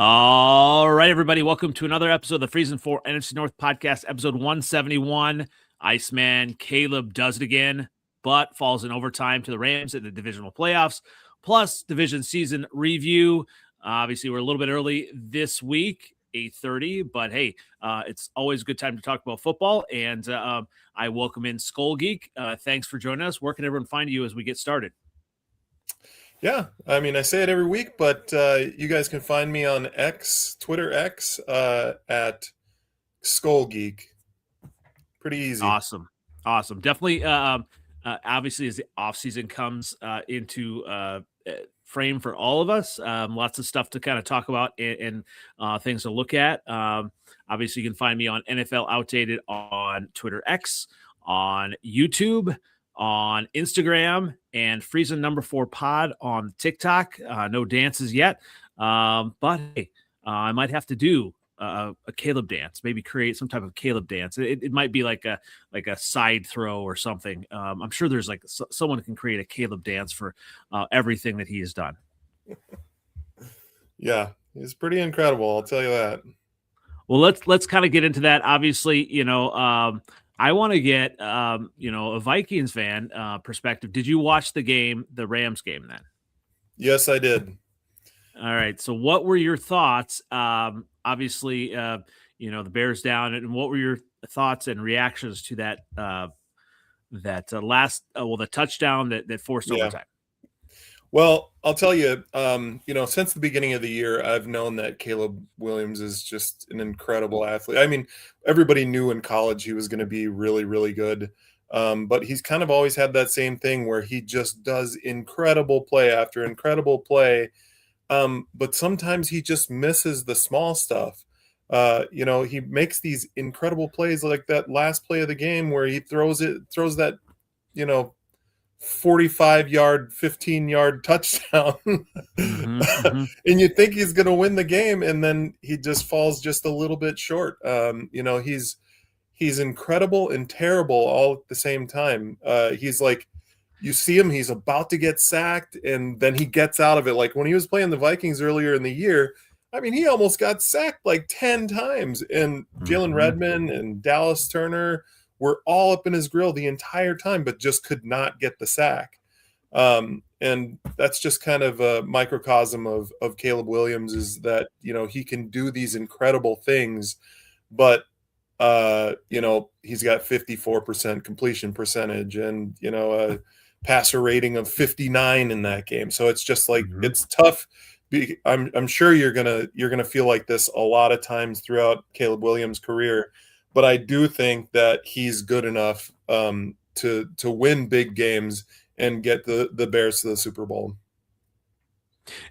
All right, everybody. Welcome to another episode of the Freezin for NFC North Podcast, episode 171. Iceman Caleb does it again, but falls in overtime to the Rams in the divisional playoffs, plus division season review. Obviously, we're a little bit early this week, 8:30, but hey, it's always a good time to talk about football, and I welcome in Skull Geek. Thanks for joining us. Where can everyone find you as we get started? Yeah, I mean, I say it every week, but you guys can find me on Twitter X, at Skull Geek. Pretty easy. Awesome. Definitely, obviously, as the offseason comes into frame for all of us, lots of stuff to kind of talk about and things to look at. Obviously, you can find me on NFLOutdated on Twitter X, on YouTube, on Instagram, and Freezin 4 pod on TikTok. No dances yet, but hey, I might have to do a Caleb dance, maybe create some type of Caleb dance. It might be like a side throw or something. I'm sure there's like someone can create a Caleb dance for everything that he has done. Yeah, he's pretty incredible, I'll tell you that. Well, let's kind of get into that. Obviously, I want to get, a Vikings fan perspective. Did you watch the Rams game then? Yes, I did. All right. So what were your thoughts? Obviously, the Bears down, and what were your thoughts and reactions to that the touchdown that forced overtime? Well, I'll tell you, since the beginning of the year, I've known that Caleb Williams is just an incredible athlete. I mean, everybody knew in college he was going to be really, really good. But he's kind of always had that same thing where he just does incredible play after incredible play. But sometimes he just misses the small stuff. He makes these incredible plays like that last play of the game where he throws that, 45-yard, 15-yard touchdown. And you think he's going to win the game, and then he just falls just a little bit short. He's incredible and terrible all at the same time. He's like, you see him, he's about to get sacked, and then he gets out of it. Like when he was playing the Vikings earlier in the year, I mean, he almost got sacked like 10 times. And Jalen Redmond and Dallas Turner were all up in his grill the entire time, but just could not get the sack. And that's just kind of a microcosm of Caleb Williams, is that, he can do these incredible things, but, he's got 54% completion percentage and, a passer rating of 59 in that game. So it's just like, it's tough. I'm sure you're gonna feel like this a lot of times throughout Caleb Williams' career, but I do think that he's good enough to win big games and get the Bears to the Super Bowl.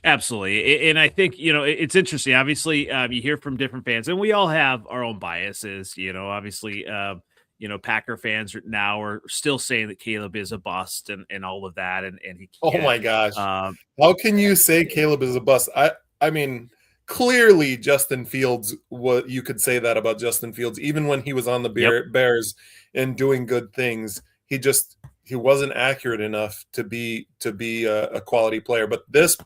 Absolutely. And I think, it's interesting. Obviously, you hear from different fans, and we all have our own biases. Obviously, Packer fans now are still saying that Caleb is a bust and all of that. And he can't. Oh my gosh. How can you say Caleb is a bust? I mean, clearly Justin Fields, what you could say that about Justin Fields, even when he was on the Bears and doing good things, he wasn't accurate enough to be a quality player. But this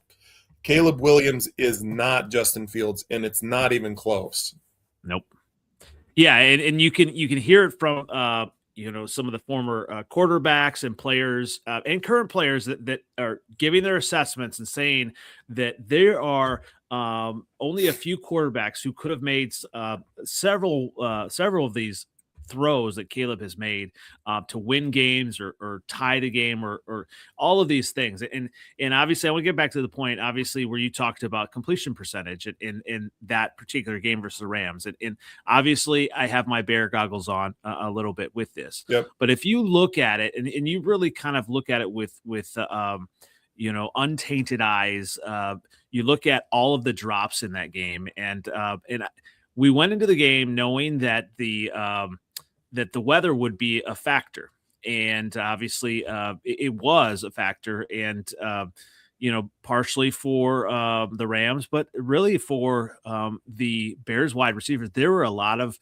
Caleb Williams is not Justin Fields, and it's not even close. Nope. Yeah, and you can hear it from some of the former quarterbacks and players and current players that are giving their assessments and saying that there are only a few quarterbacks who could have made several of these throws that Caleb has made to win games or tie the game or all of these things. And obviously, I want to get back to the point, obviously, where you talked about completion percentage in that particular game versus the Rams. And obviously, I have my bear goggles on a little bit with this. Yep. But if you look at it and you really kind of look at it with untainted eyes, you look at all of the drops in that game. And we went into the game knowing that the weather would be a factor, and obviously it was a factor, and partially for the Rams, but really for the Bears wide receivers. There were a lot of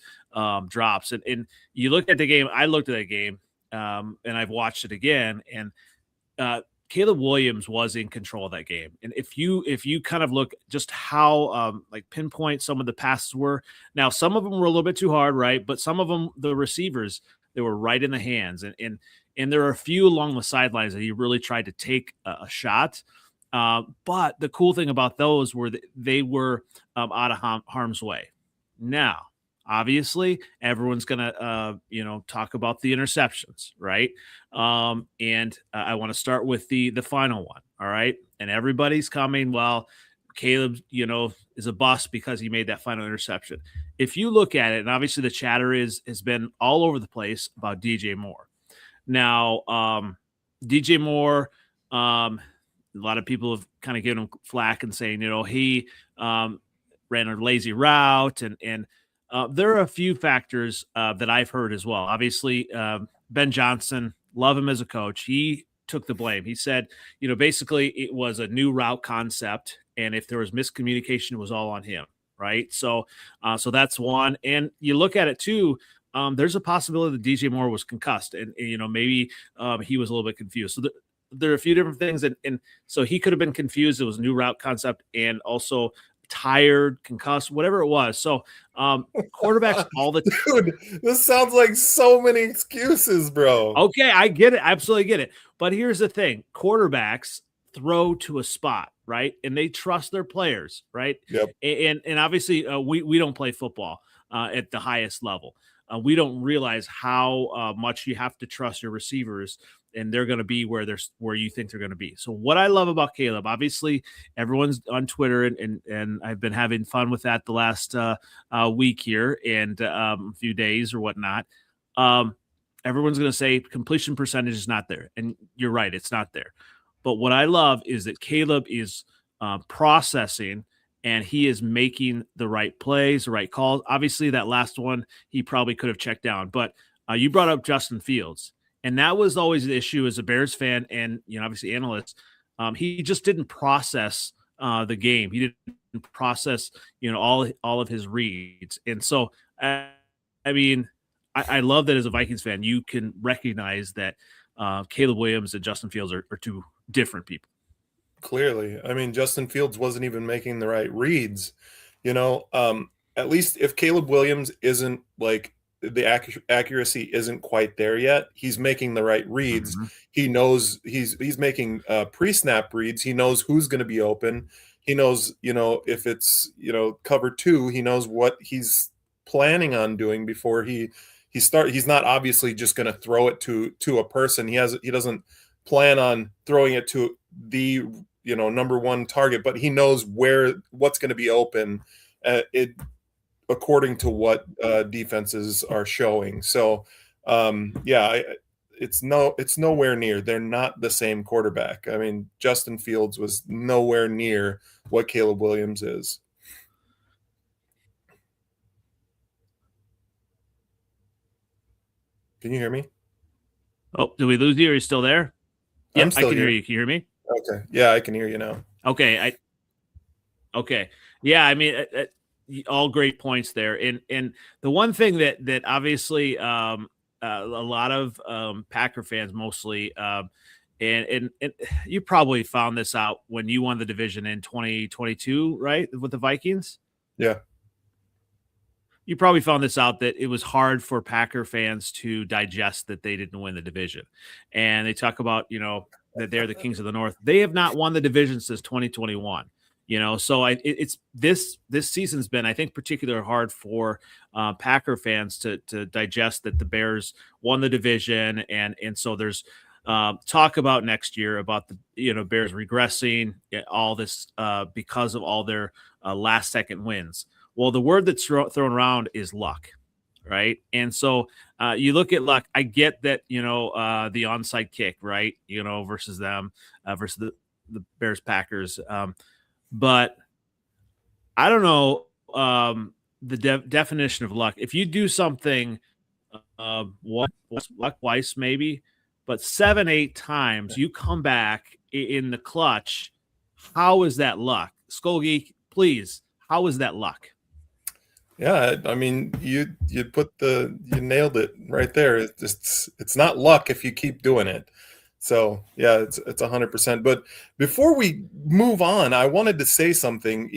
drops, and you look at the game. I looked at that game, and I've watched it again, and Caleb Williams was in control of that game. And if you kind of look just how like pinpoint some of the passes were, now some of them were a little bit too hard, right? But some of them, the receivers, they were right in the hands. And there are a few along the sidelines that he really tried to take a shot. But the cool thing about those were that they were out of harm's way. Now, obviously, everyone's going to, talk about the interceptions, right? And I want to start with the final one, all right? And everybody's coming, well, Caleb, is a bust because he made that final interception. If you look at it, and obviously the chatter has been all over the place about DJ Moore. Now, DJ Moore, a lot of people have kind of given him flack and saying, he ran a lazy route, and there are a few factors that I've heard as well. Obviously, Ben Johnson, love him as a coach. He took the blame. He said, basically it was a new route concept, and if there was miscommunication, it was all on him, right? So that's one. And you look at it too, there's a possibility that DJ Moore was concussed, and maybe he was a little bit confused. So there are a few different things, and so he could have been confused. It was a new route concept, and also tired, concussed, whatever it was. So quarterbacks all the dude, this sounds like so many excuses, bro. Okay, I get it. I absolutely get it. But here's the thing. Quarterbacks throw to a spot, right? And they trust their players, right? Yep. And obviously we don't play football at the highest level. We don't realize how much you have to trust your receivers, and they're going to be where you think they're going to be. So what I love about Caleb, obviously everyone's on Twitter, and I've been having fun with that the last week here and a few days or whatnot. Everyone's going to say completion percentage is not there. And you're right, it's not there. But what I love is that Caleb is processing, and he is making the right plays, the right calls. Obviously, that last one, he probably could have checked down. But you brought up Justin Fields, and that was always the issue as a Bears fan and, obviously analyst. He just didn't process the game. He didn't process, all of his reads. And so, I love that as a Vikings fan, you can recognize that Caleb Williams and Justin Fields are two different people. Clearly. Justin Fields wasn't even making the right reads. At least if Caleb Williams isn't like the accuracy isn't quite there yet, he's making the right reads. Mm-hmm. He knows he's making pre-snap reads. He knows who's going to be open. He knows, if it's, cover two, he knows what he's planning on doing before he's not obviously just going to throw it to a person. He doesn't plan on throwing it to the number one target, but he knows what's going to be open according to what defenses are showing. So it's nowhere near. They're not the same quarterback. Justin Fields was nowhere near what Caleb Williams is. Can you hear me? Oh, did we lose you? Are you still there? Yeah, I can hear you. Can you hear me? Okay. Yeah, I can hear you now. Okay. Okay. Yeah, all great points there. And the one thing that obviously a lot of Packer fans mostly and you probably found this out when you won the division in 2022, right? With the Vikings? Yeah. You probably found this out that it was hard for Packer fans to digest that they didn't win the division. And they talk about, that they're the Kings of the North. They have not won the division since 2021. So it's this season's been, I think, particularly hard for Packer fans to digest that the Bears won the division, and so there's talk about next year about the Bears regressing, all this because of all their last second wins. Well, the word that's thrown around is luck, right? And so you look at luck. I get that the onside kick, right? Versus them, versus the Bears Packers. But I don't know the definition of luck. If you do something twice maybe, but 7-8 times you come back in the clutch, how is that luck? Skull Geek, please, how is that luck? Yeah, you nailed it right there. It's not luck if you keep doing it. So yeah, it's 100%. But before we move on, I wanted to say something.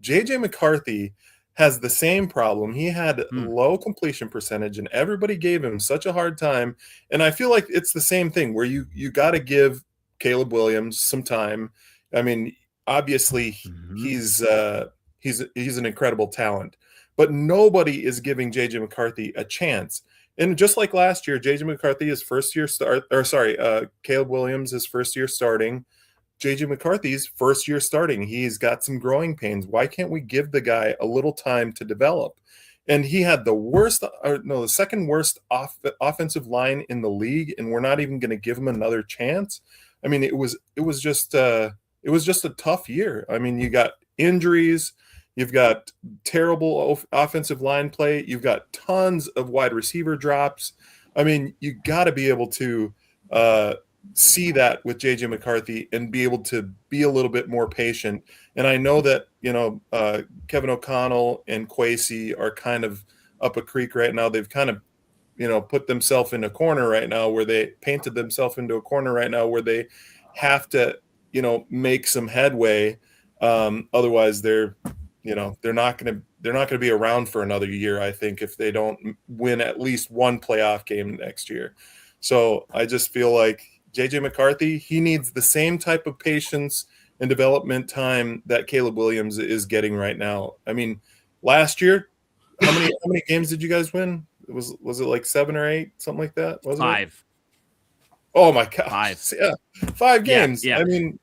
JJ McCarthy has the same problem. He had low completion percentage, and everybody gave him such a hard time. And I feel like it's the same thing where you got to give Caleb Williams some time. I mean, obviously he's an incredible talent, but nobody is giving JJ McCarthy a chance. And just like last year, JJ McCarthy is Caleb Williams is first year starting. JJ McCarthy's first year starting. He's got some growing pains. Why can't we give the guy a little time to develop? And he had the second worst offensive line in the league, and we're not even going to give him another chance. I mean, it was just a tough year. I mean, you got injuries, you've got terrible offensive line play, you've got tons of wide receiver drops. I mean, you got to be able to see that with JJ McCarthy and be able to be a little bit more patient. And I know that, Kevin O'Connell and Kwesi are kind of up a creek right now. They've kind of, put themselves in a corner right now where they painted themselves into a corner right now where they have to, make some headway. Otherwise they're not going to be around for another year, I think, if they don't win at least one playoff game next year. So I just feel like JJ McCarthy, he needs the same type of patience and development time that Caleb Williams is getting right now. I mean, last year, how many games did you guys win? Was it like 7 or 8, something like that? Was 5. It? Oh my gosh. 5. Yeah, 5 games. Yeah. I mean,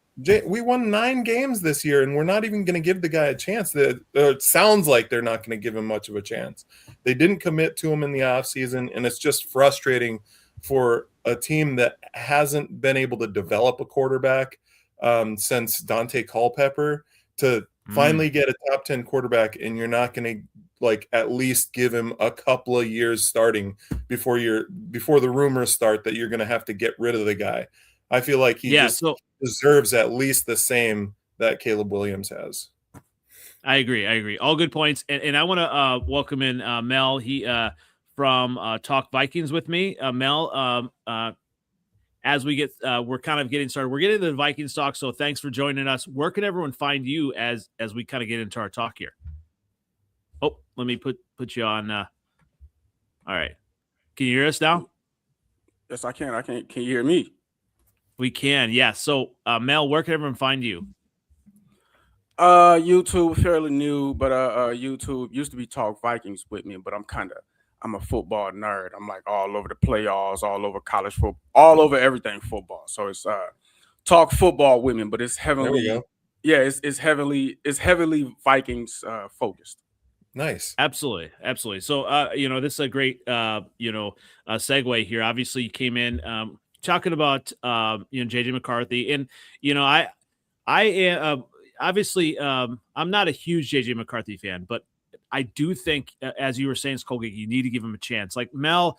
we won 9 games this year, and we're not even going to give the guy a chance. It sounds like they're not going to give him much of a chance. They didn't commit to him in the offseason, and it's just frustrating for a team that hasn't been able to develop a quarterback since Dante Culpepper to finally get a top 10 quarterback, and you're not going to at least give him a couple of years starting before the rumors start that you're going to have to get rid of the guy. I feel like he deserves at least the same that Caleb Williams has. I agree. All good points. And I want to welcome in Mel. He from Talk Vikings with me. Mel, as we get, we're kind of getting started. We're getting into the Vikings talk, so thanks for joining us. Where can everyone find you as we kind of get into our talk here? Oh, let me put you on. All right. Can you hear us now? Yes, I can. Can you hear me? We can, yeah. So, Mel, where can everyone find you? YouTube, fairly new, but YouTube used to be Talk Vikings with me, but I'm a football nerd. I'm like all over the playoffs, all over college football, all over everything football. So it's Talk Football with me, but it's heavily, it's heavily Vikings focused. Nice. Absolutely. So, this is a great, segue here. Obviously, you came in talking about, JJ McCarthy, and I am obviously I'm not a huge JJ McCarthy fan, but I do think, as you were saying, Colgate, you need to give him a chance. Like Mel,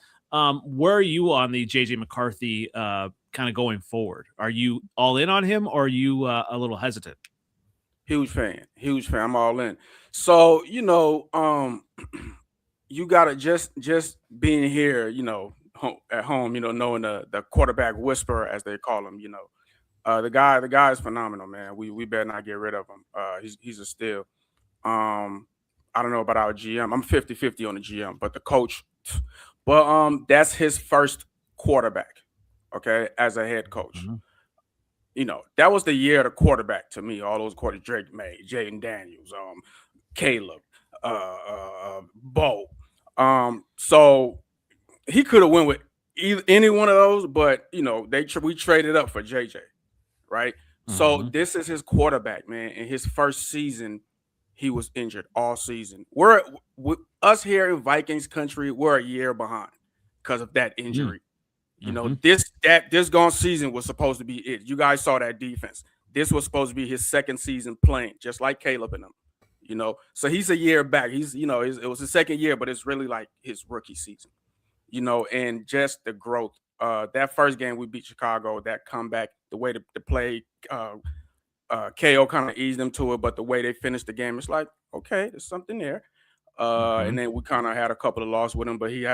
where are you on the JJ McCarthy kind of going forward? Are you all in on him, or are you a little hesitant? Huge fan. I'm all in. So, you gotta just being here, at home, knowing the quarterback whisperer, as they call him, the guy is phenomenal, man. We better not get rid of him. He's a steal. I don't know about our GM. I'm 50-50 on the GM, but the coach, that's his first quarterback, okay, as a head coach. Mm-hmm. That was the year of the quarterback to me. All those quarterbacks, Drake May, Jaden Daniels, Caleb, Bo. So he could have went with any one of those, but we traded up for JJ, right? Mm-hmm. So this is his quarterback, man. In his first season, he was injured all season. Us here in Vikings country, we're a year behind because of that injury. Mm-hmm. This gone season was supposed to be it. You guys saw that defense. This was supposed to be his second season playing, just like Caleb and them. So he's a year back. He's, it was his second year, but it's really like his rookie season. And just the growth. That first game we beat Chicago, that comeback, the way to play, KO kind of eased them to it, but the way they finished the game, it's like, okay, there's something there. And then we kind of had a couple of losses with him, but he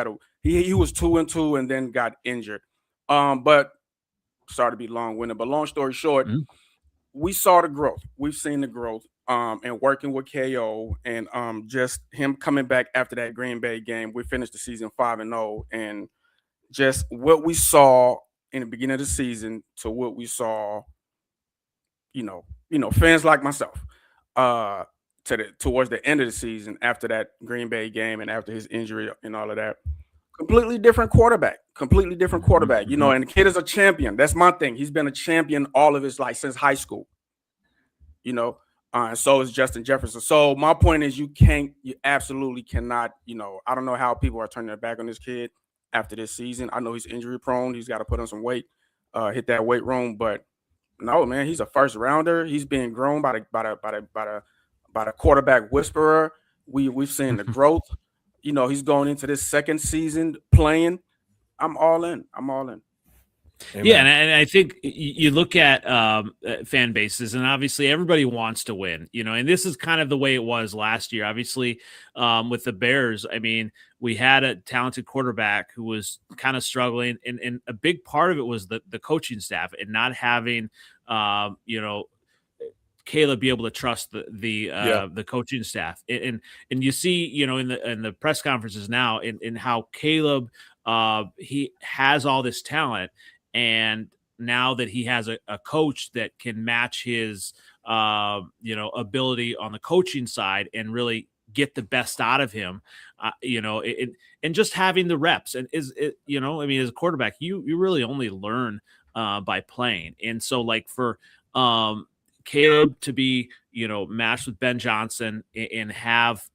was 2-2 and then got injured. But sorry to be long-winded, but long story short, we saw the growth. We've seen the growth. And working with KO and just him coming back after that Green Bay game. We finished the season 5-0, and just what we saw in the beginning of the season to what we saw, fans like myself, towards the end of the season after that Green Bay game and after his injury and all of that. Completely different quarterback. And the kid is a champion. That's my thing. He's been a champion all of his life since high school. And so is Justin Jefferson. So my point is you absolutely cannot, I don't know how people are turning their back on this kid after this season. I know he's injury prone. He's got to put on some weight, hit that weight room. But no, man, he's a first rounder. He's being grown by the quarterback whisperer. We've seen the growth. He's going into this second season playing. I'm all in. Amen. Yeah, and I think you look at fan bases, and obviously everybody wants to win, and this is kind of the way it was last year. Obviously, with the Bears, I mean, we had a talented quarterback who was kind of struggling, and a big part of it was the coaching staff and not having, Caleb be able to trust the coaching staff, and you see, in the press conferences now, in how Caleb he has all this talent. And now that he has a coach that can match his, ability on the coaching side and really get the best out of him, and just having the reps and as a quarterback, you really only learn by playing. And so like for Caleb to be, matched with Ben Johnson and have,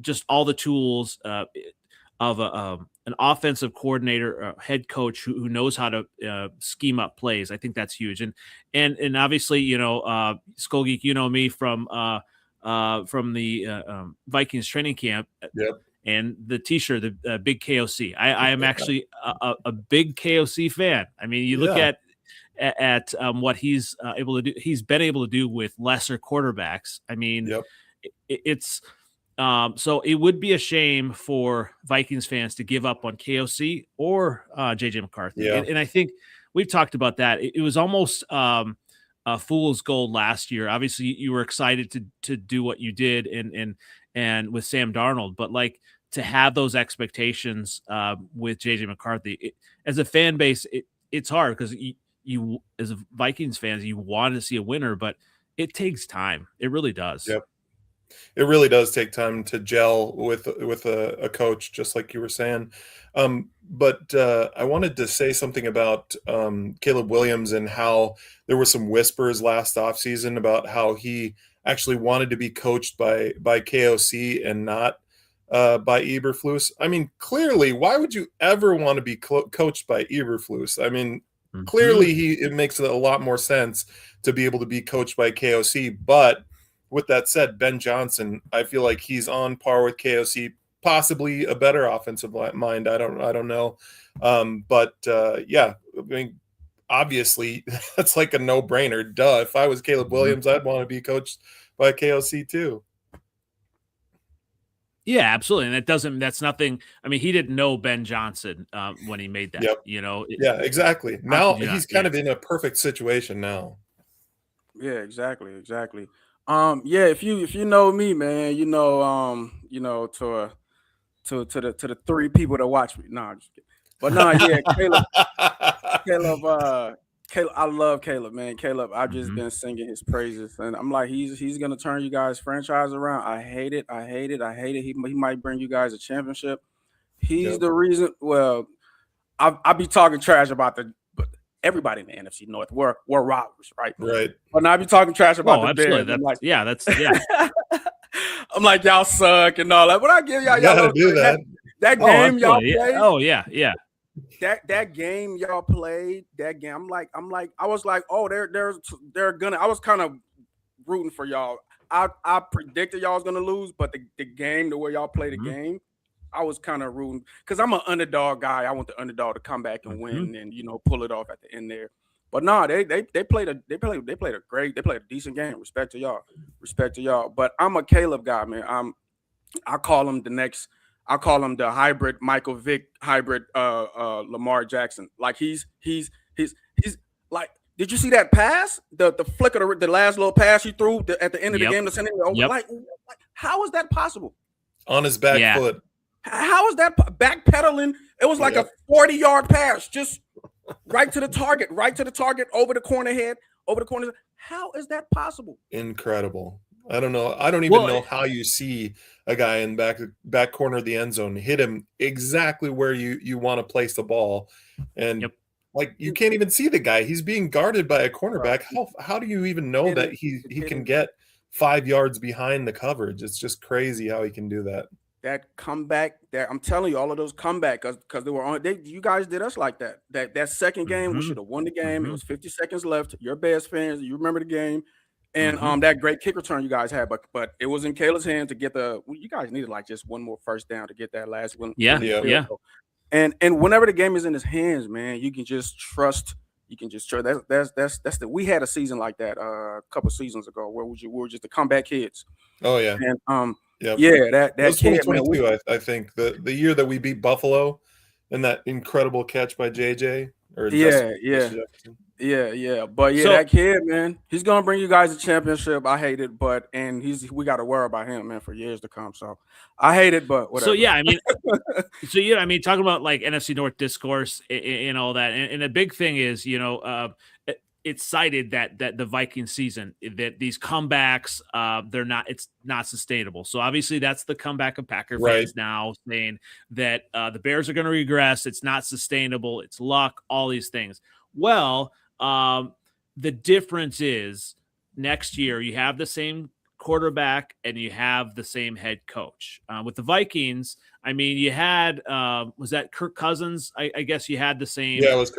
just all the tools of an offensive coordinator, head coach who knows how to scheme up plays. I think that's huge. And obviously, Skull Geek, me from the Vikings training camp. Yep. And the T-shirt, the big KOC. I am actually a big KOC fan. I mean, you look at what he's able to do. He's been able to do with lesser quarterbacks. I mean, it's. So it would be a shame for Vikings fans to give up on KOC or JJ McCarthy. Yeah. And I think we've talked about that. It was almost a fool's gold last year. Obviously, you were excited to do what you did and with Sam Darnold, but like to have those expectations with JJ McCarthy as a fan base, it's hard because you as Vikings fans, you want to see a winner, but it takes time. It really does. Yep. It really does take time to gel with a coach, just like you were saying. But I wanted to say something about Caleb Williams and how there were some whispers last offseason about how he actually wanted to be coached by KOC and not by Eberflus. I mean, clearly, why would you ever want to be coached by Eberflus? I mean, clearly it makes a lot more sense to be able to be coached by KOC, but with that said, Ben Johnson, I feel like he's on par with KOC, possibly a better offensive mind. I don't know. I mean, obviously that's like a no-brainer. Duh. If I was Caleb Williams, I'd want to be coached by KOC too. Yeah, absolutely. And that's nothing. I mean, he didn't know Ben Johnson when he made that, Yeah, exactly. Now he's kind of in a perfect situation now. Yeah, exactly. If you know me, man, to the three people that watch me. No, I'm just kidding. But no, yeah, Caleb, I love Caleb, man. Caleb, I've just been singing his praises, and I'm like, he's gonna turn you guys' franchise around. I hate it. He might bring you guys a championship. He's the reason. Well, I be talking trash about everybody in the NFC North. We're robbers, right? Right. But now I be talking trash about the Bears. I'm like, y'all suck and all that. But I give y'all do that. That game y'all played. Oh yeah. That game y'all played. That game. I was like, oh, they're gonna. I was kind of rooting for y'all. I predicted y'all was gonna lose, but the game, the way y'all play the game, I was kind of rooting because I'm an underdog guy. I want the underdog to come back and win and pull it off at the end there. But no, they played a decent game. Respect to y'all. But I'm a Caleb guy, man. I call him the next I call him the hybrid Michael Vick, hybrid Lamar Jackson. Like he's like. Did you see that pass? The flick of the last little pass he threw at the end of the game to send him over? Like, how is that possible? On his back foot. How is that backpedaling? It was like a 40-yard pass, just right to the target, over the corner head, over the corner. How is that possible? Incredible. I don't know. I don't even know how you see a guy in back corner of the end zone hit him exactly where you want to place the ball. And like you can't even see the guy. He's being guarded by a cornerback. How do you even know that he can get 5 yards behind the coverage? It's just crazy how he can do that. That comeback, I'm telling you, all of those comeback because they were on. You guys did us like that. That second game, we should have won the game. It was 50 seconds left. Your Bears fans, you remember the game, and that great kick return you guys had, but it was in Kayla's hands to get the. You guys needed like just one more first down to get that last one. Yeah. And whenever the game is in his hands, man, you can just trust. That's we had a season like that a couple seasons ago where we were just the comeback kids. Oh yeah, and that was kid, 2022. Man, I think the year that we beat Buffalo, and that incredible catch by JJ. But that kid, man, he's gonna bring you guys a championship. I hate it, we got to worry about him, man, for years to come. So I hate it, but whatever. I mean, talking about like NFC North discourse and all that, and the big thing is, it's cited that the Viking season, that these comebacks, it's not sustainable. So obviously that's the comeback of Packer fans now saying that the Bears are going to regress. It's not sustainable. It's luck, all these things. Well, the difference is next year you have the same quarterback and you have the same head coach. With the Vikings, I mean, you had, was that Kirk Cousins? I guess you had the same. Yeah, it was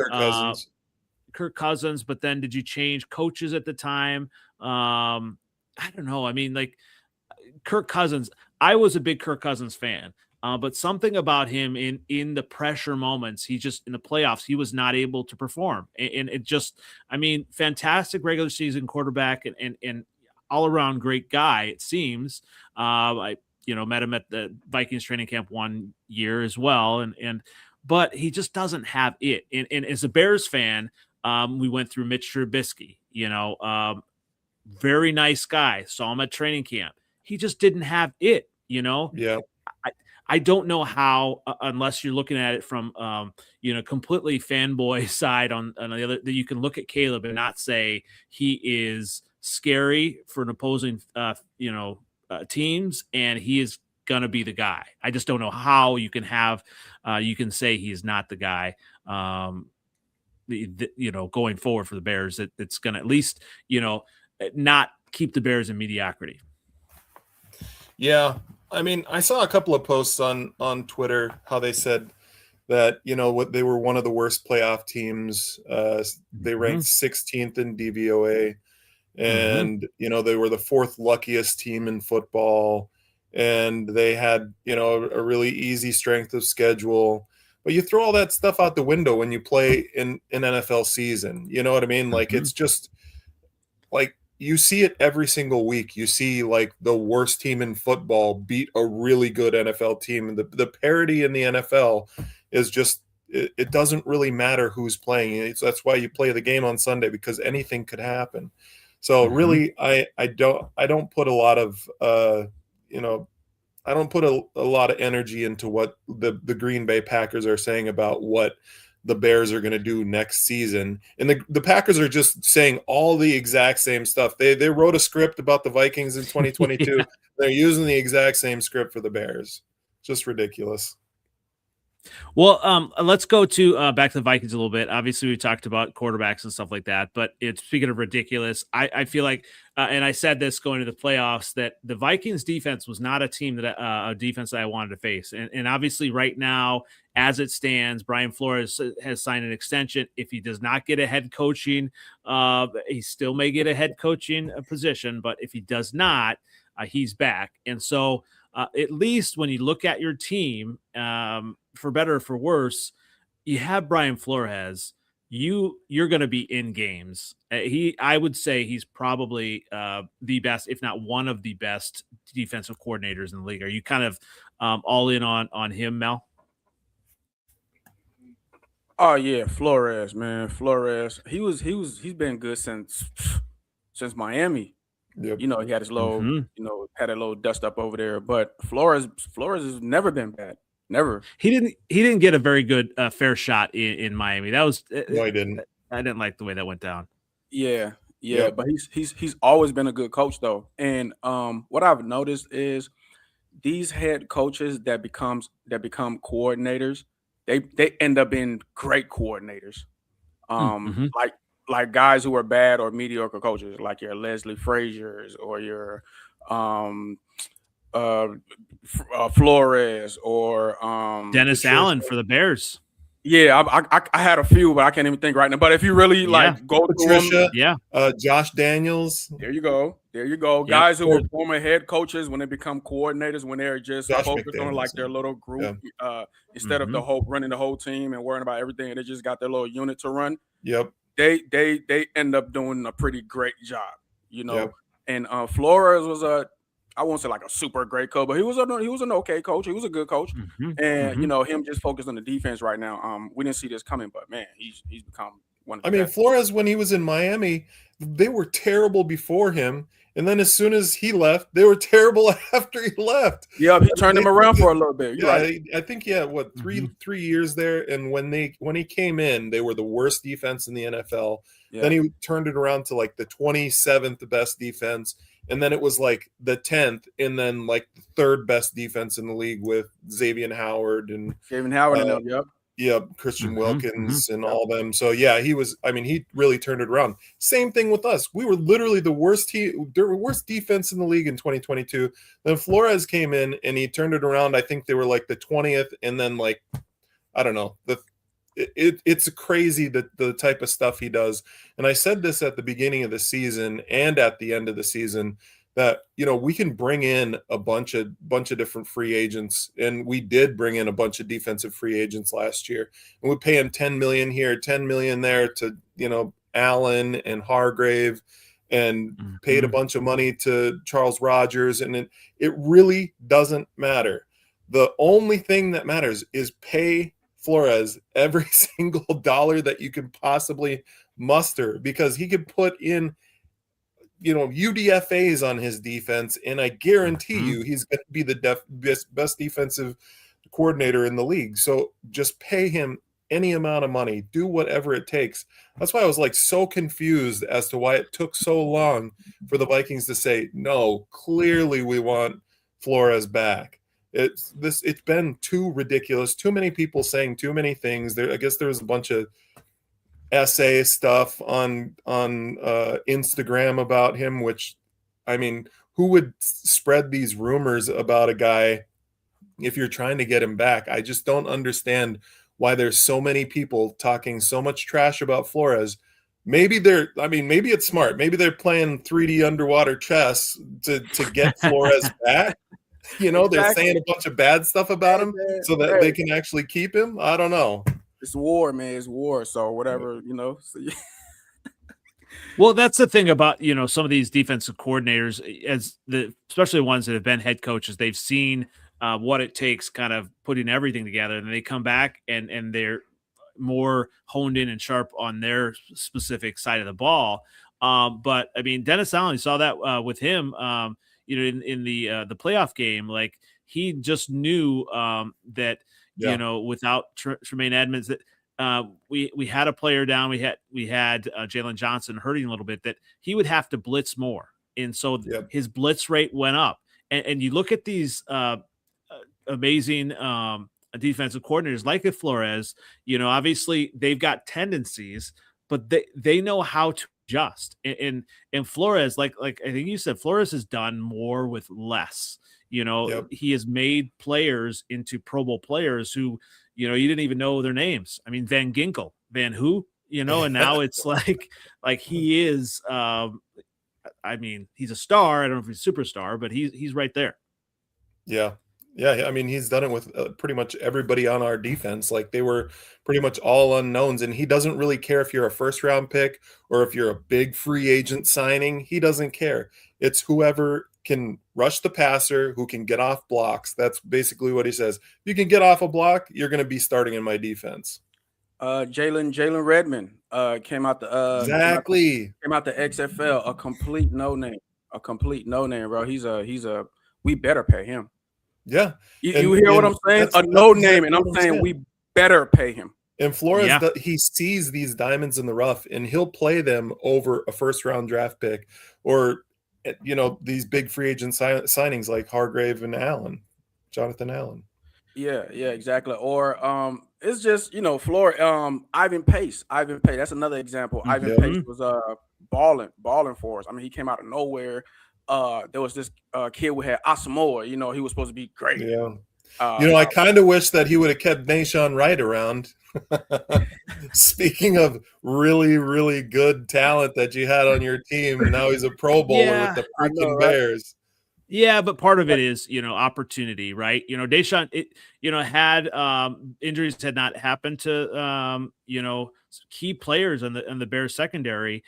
Kirk Cousins. But then did you change coaches at the time? I don't know. I mean, like Kirk Cousins, I was a big Kirk Cousins fan. But something about him in the pressure moments, he just in the playoffs, he was not able to perform. And it just, I mean, fantastic regular season quarterback and all around great guy, it seems. I met him at the Vikings training camp 1 year as well. But he just doesn't have it. And as a Bears fan, we went through Mitch Trubisky, very nice guy, saw him at training camp. He just didn't have it, Yeah. I don't know how, unless you're looking at it from, completely fanboy side on the other, that you can look at Caleb and not say he is scary for an opposing, teams, and he is going to be the guy. I just don't know how you can you can say he's not the guy, going forward for the Bears. It's going to at least, not keep the Bears in mediocrity. Yeah. I mean, I saw a couple of posts on Twitter how they said that, they were one of the worst playoff teams. They ranked 16th in DVOA, and, they were the fourth luckiest team in football, and they had, a really easy strength of schedule. But you throw all that stuff out the window when you play in an NFL season. You know what I mean? Like, it's just like, you see it every single week. You see like the worst team in football beat a really good NFL team. And the parity in the NFL is just, it doesn't really matter who's playing. That's why you play the game on Sunday, because anything could happen. So really, I don't put a lot of, I don't put a lot of energy into what the Green Bay Packers are saying about what the Bears are going to do next season. And the Packers are just saying all the exact same stuff. They wrote a script about the Vikings in 2022. Yeah. They're using the exact same script for the Bears. Just ridiculous. Well, let's go to back to the Vikings a little bit. Obviously, we talked about quarterbacks and stuff like that, but speaking of ridiculous, I feel like, and I said this going to the playoffs, that the Vikings defense was not a defense that I wanted to face. And obviously right now, as it stands, Brian Flores has signed an extension. If he does not get a head coaching, he still may get a head coaching position, but if he does not, he's back. And so at least when you look at your team, for better or for worse, you have Brian Flores. You're going to be in games. I would say he's probably the best, if not one of the best defensive coordinators in the league. Are you kind of all in on him, Mel? Oh yeah, Flores, man, Flores. He's been good since Miami. Yep. You know, he had his little, Mm-hmm. had a little dust up over there. But Flores has never been bad. Never. He didn't get a very good fair shot in Miami. That was No, he didn't. I didn't like the way that went down. Yeah. Yep. But he's always been a good coach though. And what I've noticed is these head coaches that become coordinators, they end up being great coordinators. Mm-hmm. Like guys who are bad or mediocre coaches, like your Leslie Frazier's or your Flores or Dennis Allen for the Bears. Yeah, I had a few, but I can't even think right now. But if you really go Patricia, through them, Josh Daniels. There you go. Yep. Guys who are former head coaches when they become coordinators, when they're just focused on like their little group, instead of running the whole team and worrying about everything, they just got their little unit to run. Yep. They end up doing a pretty great job, you know. Yep. And Flores was I won't say like a super great coach, but he was an okay coach. He was a good coach, and you know, him just focused on the defense right now. We didn't see this coming, but man, he's become one of the best. Flores, when he was in Miami, they were terrible before him, and then as soon as he left, they were terrible after he left. Yeah, he turned them around for a little bit. You're right. I think he had three years there, and when he came in, they were the worst defense in the NFL. Yeah. Then he turned it around to like the 27th best defense. And then it was like the 10th, and then like the third best defense in the league with Xavier Howard and Christian Wilkins and all them. So yeah, he really turned it around. Same thing with us. We were literally the worst defense in the league in 2022. Then Flores came in and he turned it around. I think they were like the 20th, and then like I don't know, it's crazy that the type of stuff he does. And I said this at the beginning of the season and at the end of the season that, you know, we can bring in a bunch of different free agents. And we did bring in a bunch of defensive free agents last year, and we pay him 10 million here, 10 million there to, you know, Allen and Hargrave, and paid a bunch of money to Charles Rogers. And it really doesn't matter. The only thing that matters is pay Flores every single dollar that you can possibly muster, because he could put in, you know, UDFAs on his defense, and I guarantee you he's going to be the best defensive coordinator in the league. So just pay him any amount of money, do whatever it takes. That's why I was like so confused as to why it took so long for the Vikings to say, no, clearly we want Flores back. It's been too ridiculous. Too many people saying too many things. I guess there was a bunch of essay stuff on Instagram about him, which, I mean, who would spread these rumors about a guy if you're trying to get him back? I just don't understand why there's so many people talking so much trash about Flores. Maybe it's smart. Maybe they're playing 3D underwater chess to get Flores back. You know, they're saying a bunch of bad stuff about him so that they can actually keep him. I don't know. It's war, man. It's war. So whatever, you know. So, yeah. Well, that's the thing about, you know, some of these defensive coordinators, especially ones that have been head coaches, they've seen what it takes kind of putting everything together, and they come back and they're more honed in and sharp on their specific side of the ball. But I mean, Dennis Allen, you saw that with him. You know, in the playoff game, like he just knew that, you know, without Tremaine Edmonds, that we had a player down. We had Jalen Johnson hurting a little bit, that he would have to blitz more, and so his blitz rate went up. And you look at these amazing defensive coordinators like a Flores. You know, obviously they've got tendencies, but they know how to adjust. And Flores, like I think you said, Flores has done more with less. You know, he has made players into Pro Bowl players who, you know, you didn't even know their names. I mean, Van Ginkel, Van who, you know, and now it's like he is. I mean, he's a star. I don't know if he's a superstar, but he's right there. Yeah. Yeah, I mean, he's done it with pretty much everybody on our defense. Like, they were pretty much all unknowns, and he doesn't really care if you're a first-round pick or if you're a big free agent signing. He doesn't care. It's whoever can rush the passer, who can get off blocks. That's basically what he says. If you can get off a block, you're going to be starting in my defense. Jalen Redmond came out the XFL, a complete no name, bro. He's a we better pay him. Yeah, you hear what I'm saying? A no name, and I'm saying we better pay him. And Flores, he sees these diamonds in the rough, and he'll play them over a first-round draft pick, or these big free agent signings like Hargrave and Jonathan Allen. Yeah, exactly. Or it's just Flores. Ivan Pace. That's another example. Ivan Pace was balling for us. I mean, he came out of nowhere. There was this kid we had Asamoah. He was supposed to be great. Yeah. I kind of wish that he would have kept Nahshon Wright around. Speaking of really, really good talent that you had on your team, and now he's a Pro Bowler with the freaking Bears. Yeah, but part of it is, opportunity, right? Nahshon, had injuries had not happened to, key players in the Bears secondary,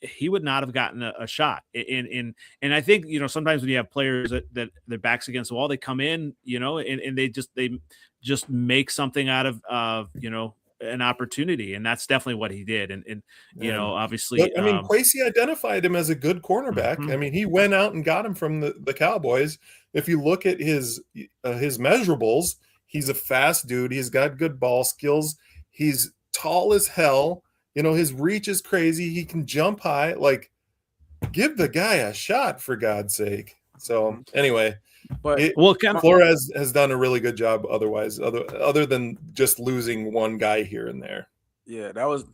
he would not have gotten a shot. And I think, sometimes when you have players that their backs against the wall, they come in, and they just make something out of, an opportunity. And that's definitely what he did. And obviously, but, Kwesi identified him as a good cornerback. Mm-hmm. I mean, he went out and got him from the Cowboys. If you look at his measurables, he's a fast dude. He's got good ball skills. He's tall as hell. His reach is crazy. He can jump high. Like, give the guy a shot, for God's sake. So anyway, Flores has done a really good job. Otherwise, other than just losing one guy here and there. Yeah, that was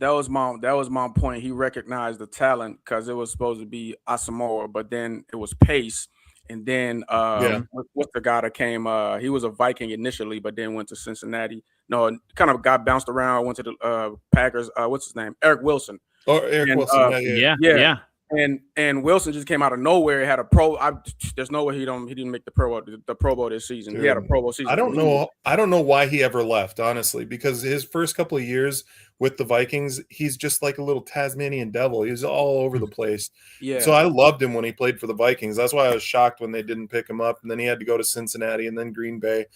my point. He recognized the talent because it was supposed to be Asamoah, but then it was Pace, and then what's the guy that came? He was a Viking initially, but then went to Cincinnati. No, kind of got bounced around. Went to the Packers. What's his name? Eric Wilson. Oh, Eric Wilson. Yeah. And Wilson just came out of nowhere. He had a Pro. There's no way he didn't make the Pro Bowl this season. Dude, he had a Pro Bowl season. I don't know why he ever left, honestly, because his first couple of years with the Vikings, he's just like a little Tasmanian devil. He's all over the place. Yeah. So I loved him when he played for the Vikings. That's why I was shocked when they didn't pick him up, and then he had to go to Cincinnati and then Green Bay.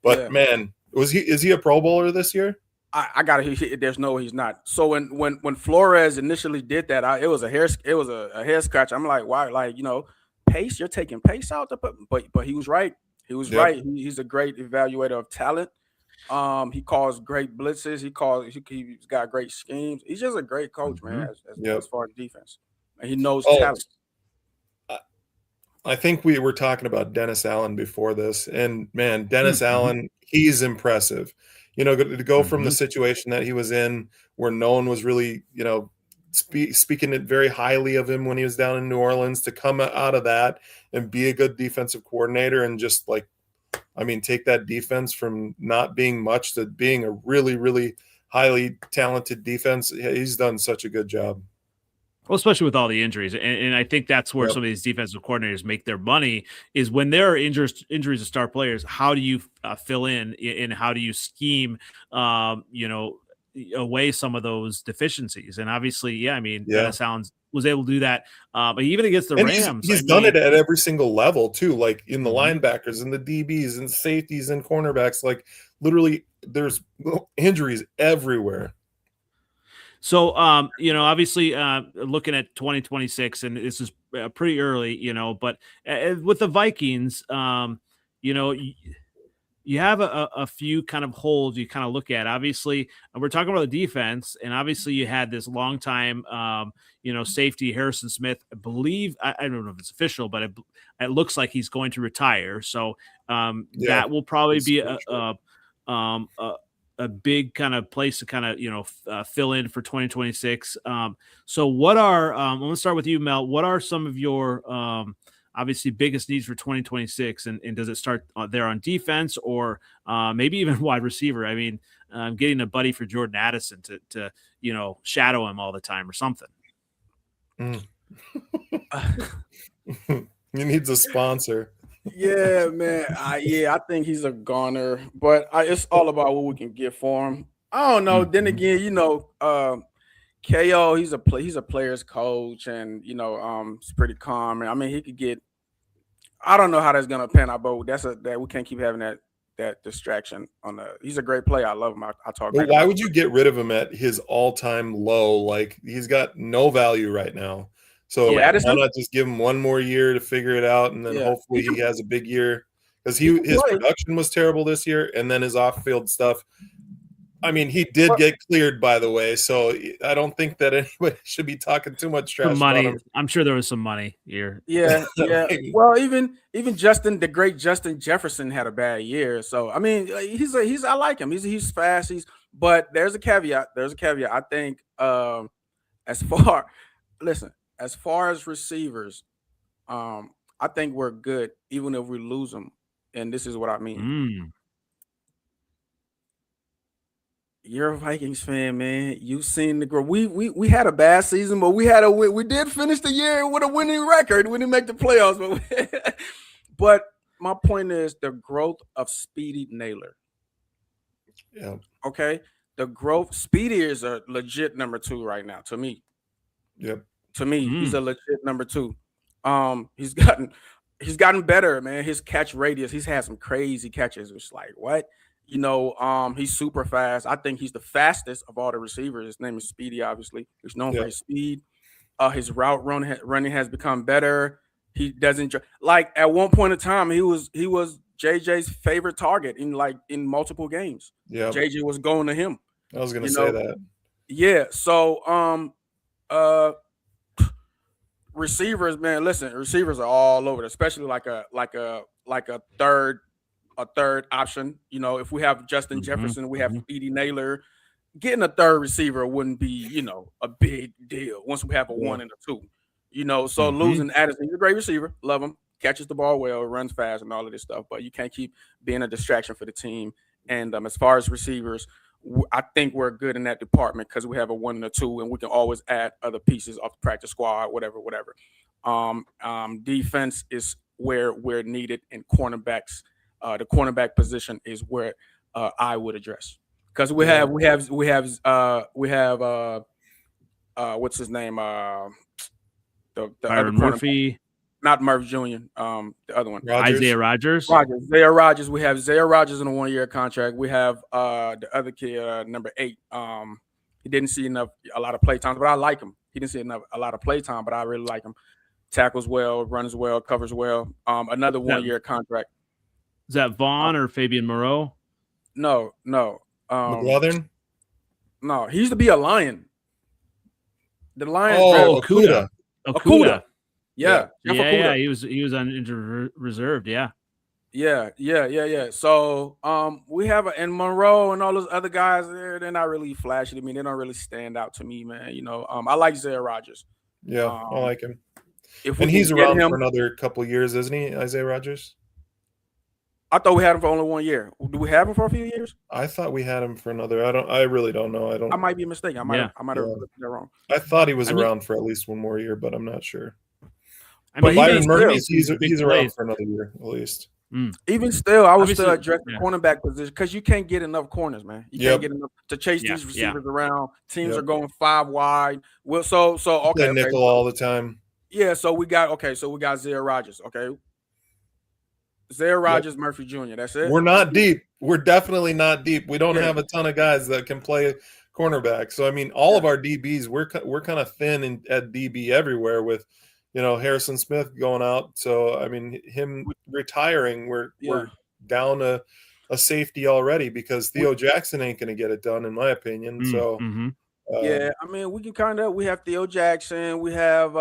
But man, is he a Pro Bowler this year? I gotta. There's no way he's not. So when Flores initially did that, it was a hair scratch. I'm like, why? Like, Pace, you're taking Pace out, but he was right. He was right. He's a great evaluator of talent. He calls great blitzes. He's got great schemes. He's just a great coach, man. As far as defense, and he knows talent. I think we were talking about Dennis Allen before this, and man, Dennis Allen, he's impressive. To go from the situation that he was in, where no one was really, speaking it very highly of him when he was down in New Orleans, to come out of that and be a good defensive coordinator and just take that defense from not being much to being a really, really highly talented defense. He's done such a good job. Well, especially with all the injuries. And I think that's where some of these defensive coordinators make their money, is when there are injuries to star players. How do you fill in, and how do you scheme, away some of those deficiencies? And obviously, Dennis Allen was able to do that. But even against the Rams, he's done it at every single level too, like in the linebackers and the DBs and safeties and cornerbacks. Like, literally, there's injuries everywhere. So, obviously, looking at 2026, and this is pretty early, but with the Vikings, you have a few kind of holes you kind of look at. Obviously, we're talking about the defense, and obviously you had this long time, safety Harrison Smith. I believe, I don't know if it's official, but it looks like he's going to retire. So that will probably be a big kind of place to kind of, fill in for 2026. So what are, I'm going to start with you, Mel. What are some of your, obviously biggest needs for 2026? And does it start there on defense, or maybe even wide receiver? I mean, getting a buddy for Jordan Addison to shadow him all the time or something. He needs a sponsor. Yeah, man. I think he's a goner, but it's all about what we can get for him. I don't know. Then again, KO, he's a player's coach, and it's pretty calm. I mean, he could get I don't know how that's gonna pan out, but that we can't keep having that distraction on the. He's a great player. I love him. I talk. But why would you get rid of him at his all-time low? Like, he's got no value right now. So why not just give him one more year to figure it out, and then hopefully he has a big year? Because his production was terrible this year, and then his off-field stuff. I mean, he did get cleared, by the way, so I don't think that anybody should be talking too much trash money. about him. I'm sure there was some money here. Yeah. Well, even the great Justin Jefferson had a bad year. So I mean, he's I like him. He's fast. But there's a caveat. I think as far as receivers, I think we're good even if we lose them. And this is what I mean. You're a Vikings fan, man. You've seen the growth. We had a bad season, but we did finish the year with a winning record. We didn't make the playoffs, but my point is the growth of Speedy Naylor. Yeah. Okay. The growth. Speedy is a legit number 2 right now to me. Yep. To me, he's a legit number 2. He's gotten better, man. His catch radius. He's had some crazy catches. It's like what. He's super fast. I think he's the fastest of all the receivers. His name is Speedy, obviously. He's known for his speed. His route running has become better. He doesn't like at one point in time he was JJ's favorite target in multiple games. Yeah, JJ was going to him. I was going to say that. Yeah. So receivers, man. Listen, receivers are all over, especially like a third option. If we have Justin Jefferson, we have Speedy Naylor. Getting a third receiver wouldn't be, a big deal once we have a 1 and a 2. So losing Addison, he's a great receiver. Love him. Catches the ball well, runs fast and all of this stuff. But you can't keep being a distraction for the team. And as far as receivers, I think we're good in that department because we have a 1 and a 2, and we can always add other pieces off the practice squad, whatever. Defense is where we're needed, and cornerbacks. The cornerback position is where I would address because we have what's his name? The Byron Murphy, not Murphy Jr. The other one, Isaiah Rodgers. Isaiah Rodgers. We have Isaiah Rodgers in a 1-year contract. We have the other kid, number 8. He didn't see a lot of play time, but I like him. He didn't see a lot of play time, but I really like him. Tackles well, runs well, covers well. Another 1-year contract. Is that Vaughn or Fabian Moreau? No. McLaughlin? No, he used to be a Lion. The Lions. Okudah. Yeah. Yeah. He was on injured reserve. Yeah. So we have and Monroe and all those other guys there. They're not really flashy to me. They don't really stand out to me, man. I like Isaiah Rodgers. Yeah, I like him. And he's around for another couple years, isn't he, Isaiah Rodgers? I thought we had him for only 1 year. Do we have him for a few years? I thought we had him for another. I really don't know. I might be mistaken. I might have looked that wrong. I thought he was around for at least 1 more year, but I'm not sure. But Byron Murphy, he's around for another year at least. Even still, I would still address the cornerback position because you can't get enough corners, man. You can't get enough to chase these receivers around. Teams are going 5 wide. Well, so okay, nickel all the time. Yeah, so we got Isaiah Rodgers. Okay. Isaiah Rodgers, Murphy Jr. That's it. We're not deep. We're definitely not deep. We don't have a ton of guys that can play cornerback. So I mean, all of our DBs, we're kind of thin at DB everywhere with, Harrison Smith going out. So I mean, him retiring, we're down a safety already because Theo Jackson ain't going to get it done, in my opinion. So. I mean, we have Theo Jackson, we have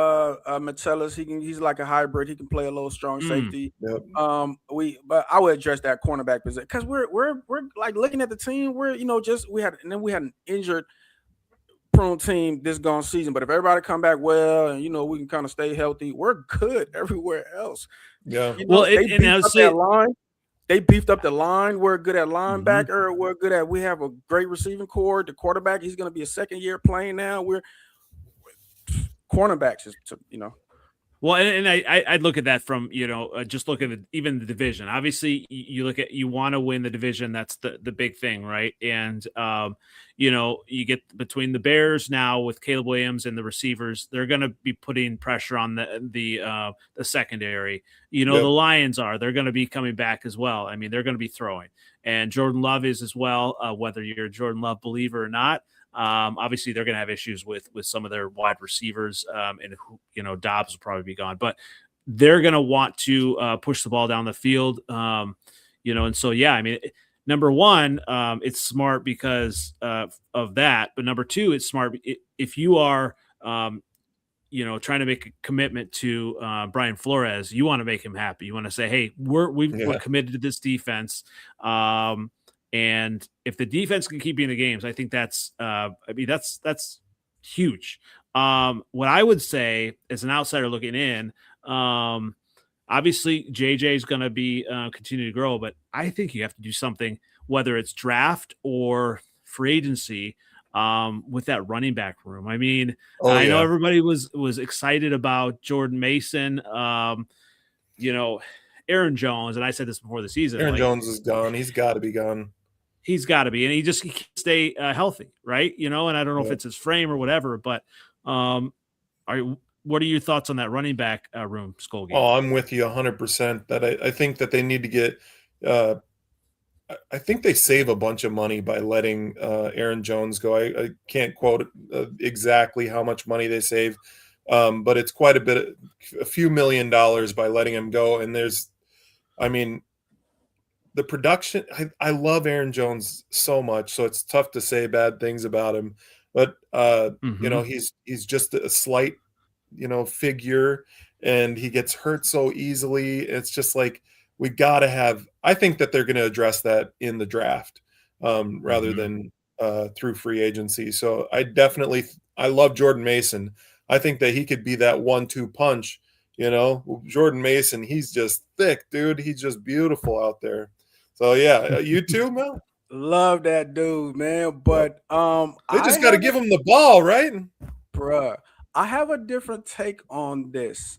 Metellus. He's like a hybrid. He can play a little strong safety. Yep. But I would address that cornerback position because we're like looking at the team. We had an injured prone team this gone season. But if everybody come back well and we can kind of stay healthy, we're good everywhere else. Yeah. They beefed up the line. We're good at linebacker. We have a great receiving core. The quarterback, he's going to be a second year playing now. We're cornerbacks, Well, and I'd look at that from, just look at even the division. Obviously, you want to win the division. That's the big thing, right? And, you get between the Bears now with Caleb Williams and the receivers, they're going to be putting pressure on the secondary. The Lions they're going to be coming back as well. I mean, they're going to be throwing. And Jordan Love is as well, whether you're a Jordan Love believer or not. Obviously, they're going to have issues with some of their wide receivers, and Dobbs will probably be gone, but they're going to want to push the ball down the field, and so I mean, number one, it's smart because of that, but number two, it's smart if you are trying to make a commitment to Brian Flores. You want to make him happy. You want to say, hey, we're committed to this defense. And if the defense can keep you in the games, I think that's huge. What I would say as an outsider looking in, obviously JJ is going to be continue to grow, but I think you have to do something, whether it's draft or free agency, with that running back room. I mean, I know everybody was excited about Jordan Mason, Aaron Jones, and I said this before the season. Aaron Jones is gone. He's got to be gone. He's got to be, and he can't stay healthy, right? And I don't know if it's his frame or whatever, but what are your thoughts on that running back room, Skolgi? Oh, I'm with you 100%. That I think that they need to get. I think they save a bunch of money by letting Aaron Jones go. I can't quote exactly how much money they save, but it's quite a few $1 million by letting him go. And the production, I love Aaron Jones so much, so it's tough to say bad things about him. But he's just a slight, figure, and he gets hurt so easily. It's just like we got to have. I think that they're going to address that in the draft rather than through free agency. So I love Jordan Mason. I think that he could be that 1-2 punch. Jordan Mason, he's just thick, dude. He's just beautiful out there. So you too, Mel? Love that dude, man. But they just got to give him the ball, right? Bruh, I have a different take on this.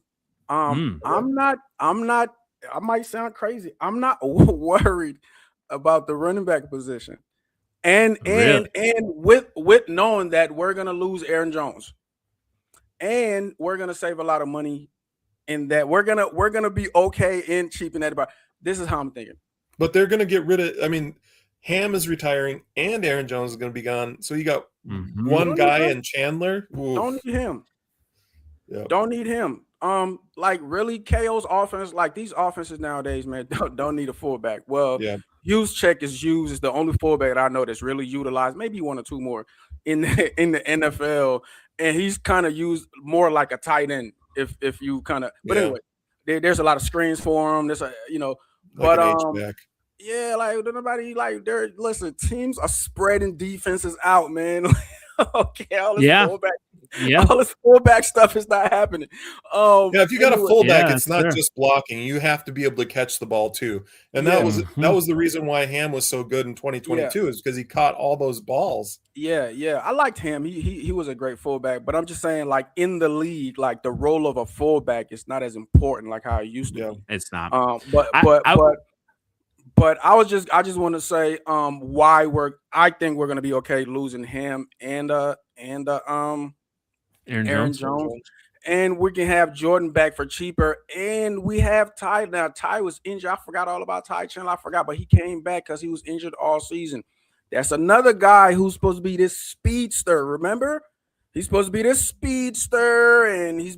I'm not. I might sound crazy. I'm not worried about the running back position, and with knowing that we're gonna lose Aaron Jones, and we're gonna save a lot of money, in that we're gonna be okay in cheaping everybody. This is how I'm thinking. But they're going to get rid of Ham is retiring and Aaron Jones is going to be gone. So you got one guy in Chandler. Oof. Don't need him. Yep. Don't need him. Really KO's offense, like these offenses nowadays, man, don't need a fullback. Well, Juszczyk is the only fullback that I know that's really utilized, maybe one or two more in the NFL. And he's kind of used more like a tight end if you kind of, but anyway, there's a lot of screens for him. There's but nobody listen, teams are spreading defenses out, man. Okay, all this fullback stuff is not happening. If you got a fullback, it's not just blocking. You have to be able to catch the ball too. And that was the reason why Ham was so good in 2022 is because he caught all those balls. I liked him. He was a great fullback, but I'm just saying, like in the league, like the role of a fullback is not as important like how it used to be. It's not. But I just want to say why I think we're gonna be okay losing him and Aaron Jones. And we can have Jordan back for cheaper. And we have Ty. Now, Ty was injured. I forgot all about Ty Chandler. But he came back because he was injured all season. That's another guy who's supposed to be this speedster. Remember? He's supposed to be this speedster, and he's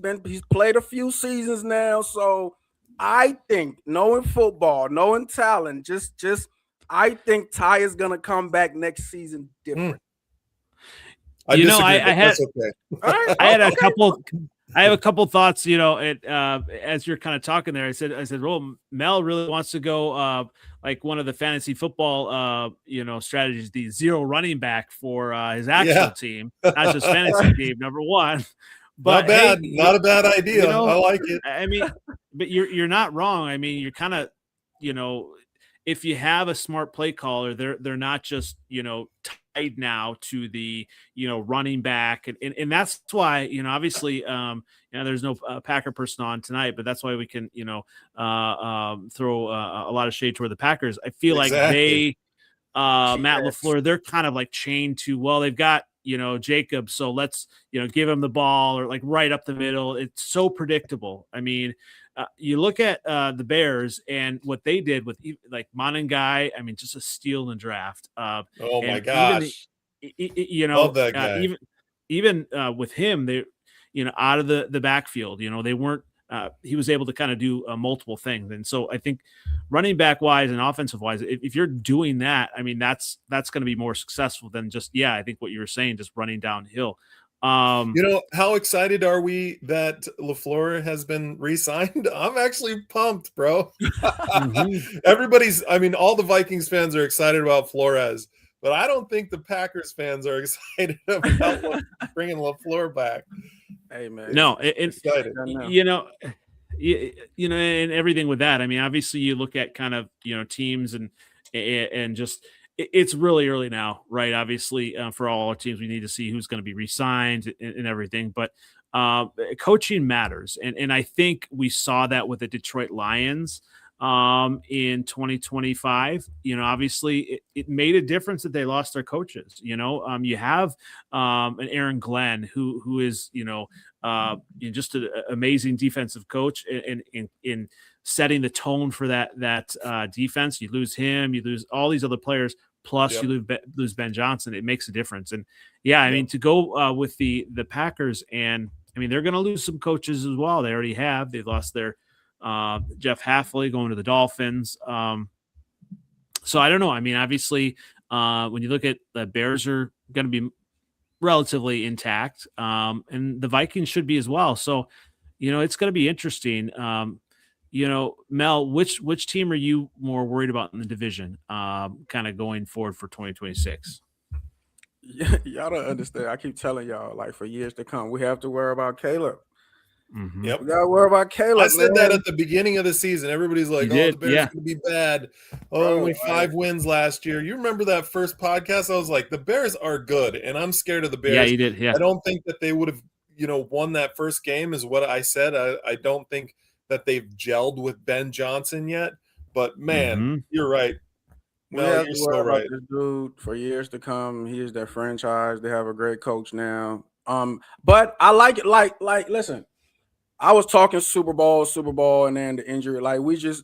played a few seasons now. So I think, knowing football, knowing talent, I think Ty is gonna come back next season different. I had a couple thoughts, as you're kind of talking there. I said, well, Mel really wants to go like one of the fantasy football, strategies, the zero running back for his actual team, not just fantasy team, number one. But not a bad idea. I like it. I mean, but you're not wrong. I mean, you're kind of, if you have a smart play caller, they're not just, now to the, running back. And that's why, obviously, there's no Packer person on tonight, but that's why we can, throw a lot of shade toward the Packers. I feel like they, Matt LaFleur, they're kind of like chained to, well, they've got, Jacob, so let's, give him the ball, or like right up the middle. It's so predictable. I mean, you look at the Bears and what they did with like Monangai. I mean, just a steal in the draft. Oh my gosh! Love that guy. Even with him, they, out of the backfield, they weren't. He was able to kind of do multiple things, and so I think running back wise and offensive wise, if you're doing that, I mean, that's going to be more successful than just I think what you were saying, just running downhill. How excited are we that LaFleur has been re-signed? I'm actually pumped, bro. All the Vikings fans are excited about Flores, but I don't think the Packers fans are excited about bringing LaFleur back. Hey, man. No, and everything with that. I mean, obviously you look at kind of, teams and just, it's really early now, right? Obviously, for all our teams, we need to see who's going to be re-signed and everything. But coaching matters, and I think we saw that with the Detroit Lions in 2025. Obviously, it made a difference that they lost their coaches. You have an Aaron Glenn who is just an amazing defensive coach in setting the tone for that defense. You lose him, you lose all these other players, plus you lose Ben Johnson. It makes a difference. And I mean, to go with the Packers, and I mean, they're going to lose some coaches as well. They already have. They lost their Jeff Hafley going to the Dolphins. So I don't know. I mean, obviously, when you look at the Bears are going to be relatively intact, and the Vikings should be as well. So, it's going to be interesting. Mel, which team are you more worried about in the division, kind of going forward for 2026? Y'all don't understand. I keep telling y'all, like, for years to come, we have to worry about Caleb. Mm-hmm. Yep. We gotta worry about Caleb. I said that at the beginning of the season. Everybody's like, the Bears are going to be bad. Only 5 wins last year. You remember that first podcast? I was like, the Bears are good, and I'm scared of the Bears. Yeah, you did. Yeah. I don't think that they would have, won that first game is what I said. I don't think that they've gelled with Ben Johnson yet. But, man, you're right. No, you're so right. This dude for years to come. He is their franchise. They have a great coach now. But I like it. Like, listen. I was talking Super Bowl, and then the injury. Like, we just,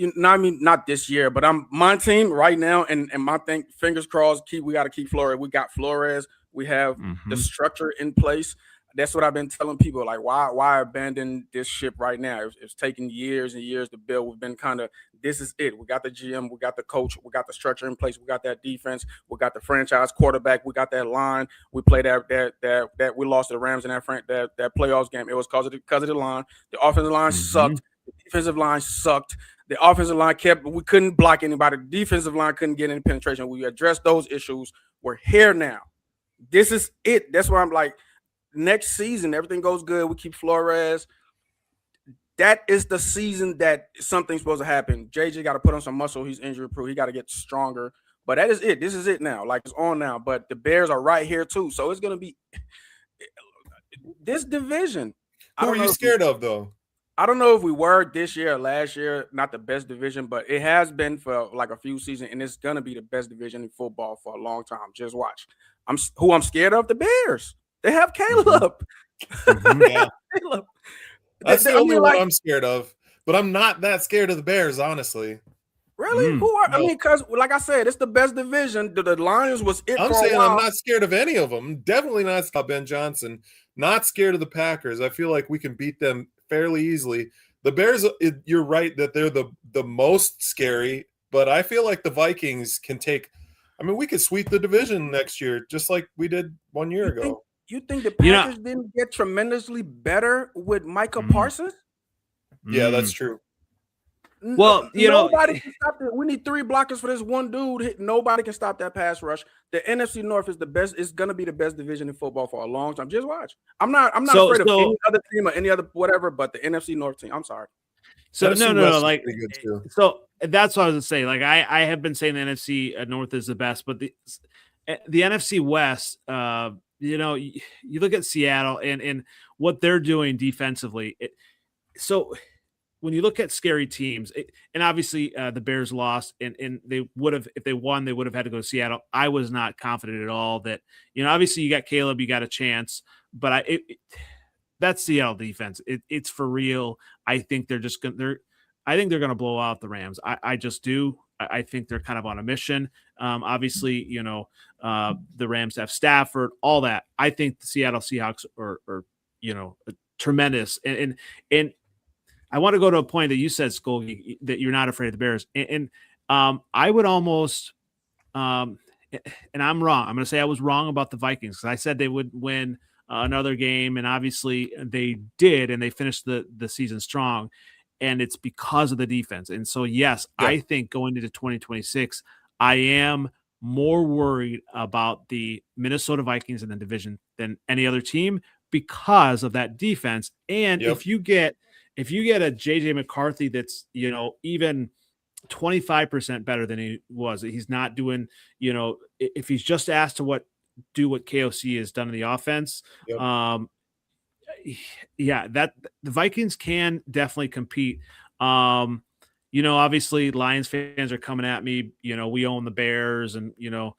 not this year, but my team right now, and my thing, fingers crossed. We got to keep Flores. We got Flores. We have the structure in place. That's what I've been telling people. Like, why abandon this ship right now? It's taking years and years to build. We've been kind of, this is it. We got the GM, we got the coach, we got the structure in place, we got that defense, we got the franchise quarterback, we got that line. We played that we lost to the Rams in that playoffs game. It was because of the line. The offensive line sucked. The defensive line sucked. The offensive line we couldn't block anybody. The defensive line couldn't get any penetration. We addressed those issues. We're here now. This is it. That's why I'm like, next season, everything goes good. We keep Flores. That is the season that something's supposed to happen. JJ got to put on some muscle. He's injury proof. He got to get stronger. But that is it. This is it now. Like, it's on now. But the Bears are right here too. So it's going to be this division. Who are you scared of, though? I don't know if we were this year or last year, not the best division, but it has been for like a few seasons, and it's going to be the best division in football for a long time. Just watch. I'm scared of? The Bears. They have Caleb. Yeah. Caleb. That's the only one I'm scared of. But I'm not that scared of the Bears, honestly. Really? Who are? No. I mean, because like I said, it's the best division. The Lions was it. I'm saying I'm not scared of any of them. Definitely not scared of Ben Johnson. Not scared of the Packers. I feel like we can beat them fairly easily. The Bears, you're right that they're the most scary. But I feel like the Vikings can take. I mean, we could sweep the division next year, just like we did 1 year ago. You think the Packers didn't get tremendously better with Micah Parsons? Yeah, that's true. Well, nobody can stop it. We need 3 blockers for this one dude. Nobody can stop that pass rush. The NFC North is the best. It's going to be the best division in football for a long time. Just watch. I'm not afraid of any other team or any other whatever, but the NFC North team. I'm sorry. So no. Like, so that's what I was going to say. Like, I have been saying the NFC North is the best, but the NFC West, you know, you look at Seattle and what they're doing defensively. So when you look at scary teams, and obviously the Bears lost, and they would have, if they won, they would have had to go to Seattle. I was not confident at all that, you know, obviously you got Caleb, you got a chance, but that's Seattle defense. It's for real. I think they're just going to, I think they're going to blow out the Rams. I just do. I think they're kind of on a mission. Obviously, you know, the Rams have Stafford, all that. I think the Seattle Seahawks are you know, tremendous. And I want to go to a point that you said, Skolgi, that you're not afraid of the Bears. And I would almost, and I'm wrong. I'm going to say I was wrong about the Vikings because I said they would win another game, and obviously they did, and they finished the season strong. And it's because of the defense. And so, yes, yeah. I think going into 2026, I am more worried about the Minnesota Vikings in the division than any other team because of that defense. And if you get a JJ McCarthy that's, you know, even 25% better than he was, he's not doing, you know, if he's just asked to do what KOC has done in the offense, yeah, that the Vikings can definitely compete. You know, obviously Lions fans are coming at me, you know, we own the Bears and, you know,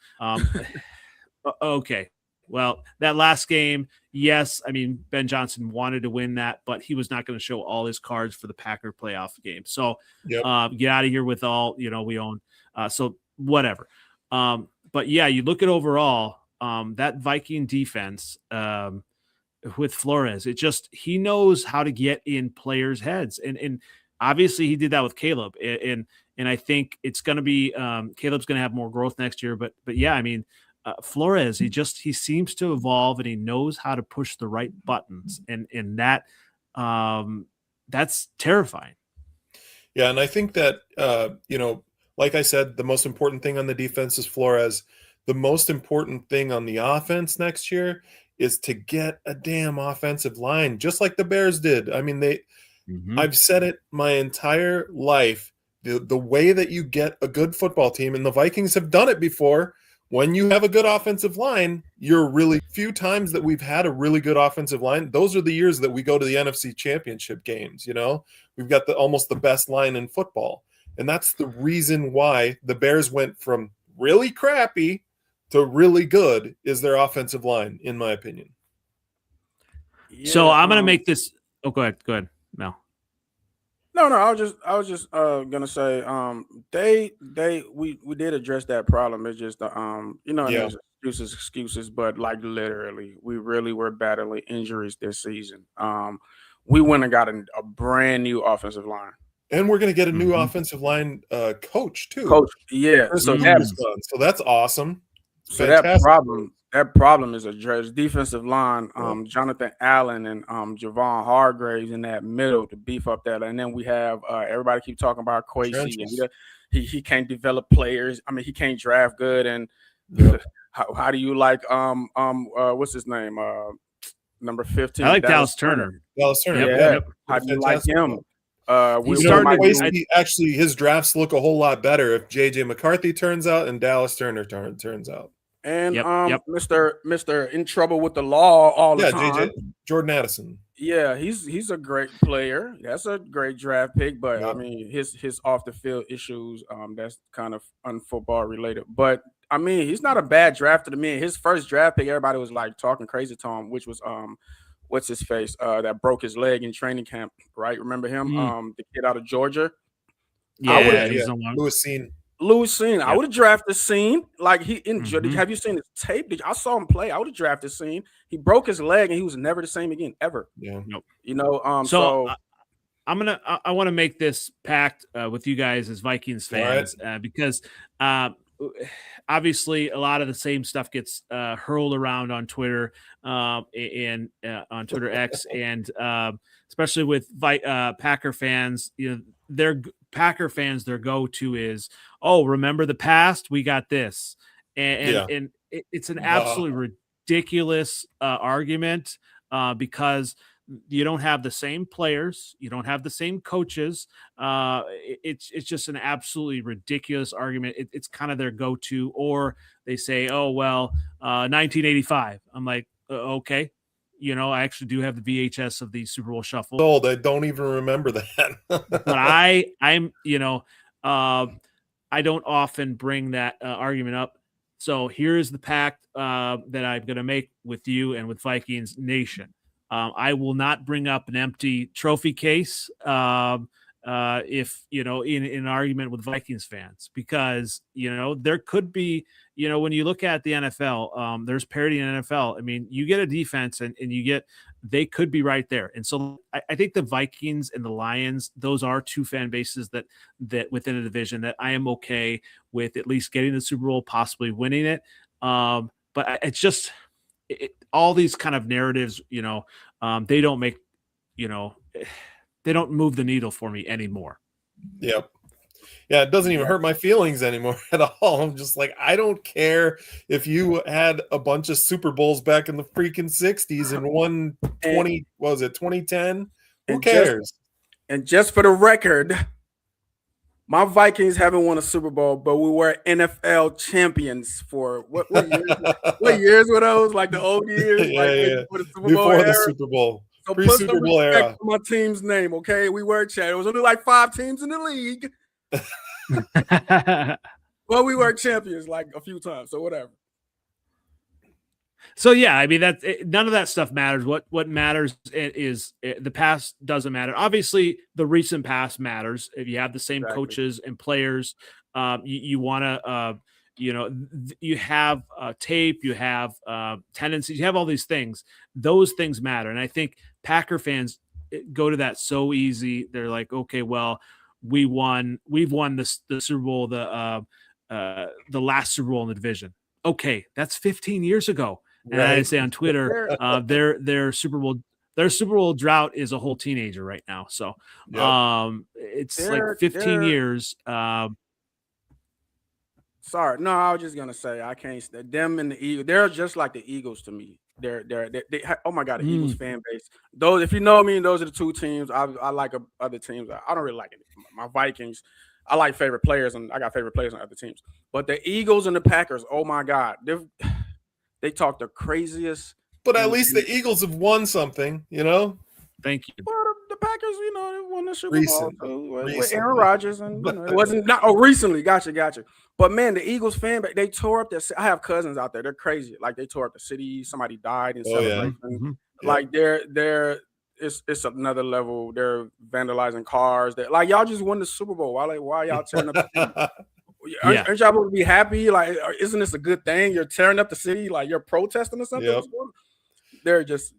okay. Well, that last game, yes, I mean, Ben Johnson wanted to win that, but he was not going to show all his cards for the Packer playoff game. So get out of here with all, you know, we own. So whatever. But yeah, you look at overall, that Viking defense, with Flores, he knows how to get in players' heads. And obviously he did that with Caleb. And I think it's going to be, Caleb's going to have more growth next year, but yeah, I mean, Flores, he seems to evolve and he knows how to push the right buttons, and that that's terrifying. Yeah. And I think that, you know, like I said, the most important thing on the defense is Flores. The most important thing on the offense next year is to get a damn offensive line, just like the Bears did. I mean, I've said it my entire life. The way that you get a good football team, and the Vikings have done it before, when you have a good offensive line, you're really few times that we've had a really good offensive line. Those are the years that we go to the NFC Championship games. You know, we've got almost the best line in football. And that's the reason why the Bears went from really crappy to really good is their offensive line, in my opinion. Yeah, so I'm going to make this. Oh, go ahead, Mel. No, I was just gonna say, we did address that problem. It's just you know, there's excuses, but like literally, we really were battling injuries this season. We went and got a brand new offensive line, and we're gonna get a new offensive line coach too. So that's awesome. So that problem is addressed. Defensive line, Jonathan Allen and Javon Hargraves in that middle to beef up that. And then we have everybody keep talking about Kwesi. He can't develop players. I mean, he can't draft good. And how do you like what's his name? Number 15. I like Dallas Turner. Dallas Turner. Yeah. How do you like him? Actually, his drafts look a whole lot better if JJ McCarthy turns out and Dallas Turner turns out. And Mr. in trouble with the law all the time. JJ Jordan Addison. Yeah, he's a great player. That's a great draft pick, but I mean his off the field issues, that's kind of unfootball related. But I mean, he's not a bad drafter to me. His first draft pick, everybody was like talking crazy to him, which was what's his face? That broke his leg in training camp, right? Remember him? The kid out of Georgia. Louis Scene. I would have drafted Scene. Like have you seen his tape? I saw him play. I would have drafted Scene. He broke his leg and he was never the same again, ever. Yeah. Nope. You know, so I want to make this pact with you guys as Vikings fans, because obviously a lot of the same stuff gets hurled around on Twitter and on Twitter X, and especially with Packer fans, you know, their go-to is, oh, remember the past? We got this. And it's an absolutely ridiculous argument because you don't have the same players, you don't have the same coaches. It's just an absolutely ridiculous argument. It's kind of their go-to, or they say, "Oh well, 1985." I'm like, okay, I actually do have the VHS of the Super Bowl Shuffle. Old, I don't even remember that. But I'm I don't often bring that argument up. So here's the pact that I'm going to make with you and with Vikings Nation. I will not bring up an empty trophy case if, in an argument with Vikings fans, because, there could be, when you look at the NFL, there's parity in NFL. I mean, you get a defense and they could be right there. And so I think the Vikings and the Lions, those are two fan bases that within a division that I am okay with at least getting the Super Bowl, possibly winning it. But it's just all these kind of narratives, they don't make, they don't move the needle for me anymore. Yep. Yeah, it doesn't even hurt my feelings anymore at all. I'm just like, I don't care if you had a bunch of Super Bowls back in the freaking 60s and won 2010? Who cares? And just for the record, my Vikings haven't won a Super Bowl, but we were NFL champions for what years? What years were those? Like the old years? Yeah. Before the Super Before Bowl the era? Super Bowl. So Pre-Super put some Bowl respect era. for my team's name, okay? We were champions. It was only like 5 teams in the league. Well, we were champions like a few times, so whatever. So yeah, I mean none of that stuff matters. What matters is the past doesn't matter. Obviously, the recent past matters. If you have the same coaches and players, you want to, you have tape, you have tendencies, you have all these things. Those things matter, and I think Packer fans go to that so easy. They're like, okay, well, we've won the Super Bowl, the last Super Bowl in the division. Okay, that's 15 years ago. And I say on Twitter, their Super Bowl drought is a whole teenager right now. So it's like 15 years. Sorry, no, I was just gonna say I can't. Them and the Eagles, they're just like the Eagles to me. They oh my god, the Eagles fan base. Those, if you know me, those are the two teams. I like other teams. I don't really like it. My Vikings. I like favorite players, and I got favorite players on other teams. But the Eagles and the Packers, oh my god, they talk the craziest. But at least the Eagles have won something, Thank you. Well, the Packers, they won the Super Bowl with Aaron Rodgers, and it wasn't recently. Gotcha. But man, the Eagles fan, they tore up I have cousins out there. They're crazy. Like they tore up the city. Somebody died in celebration. Yeah. Mm-hmm. Like it's another level. They're vandalizing cars. Like y'all just won the Super Bowl. Why y'all tearing up the city? Aren't y'all supposed to be happy? Like, isn't this a good thing? You're tearing up the city, like you're protesting or something. Yep. They're just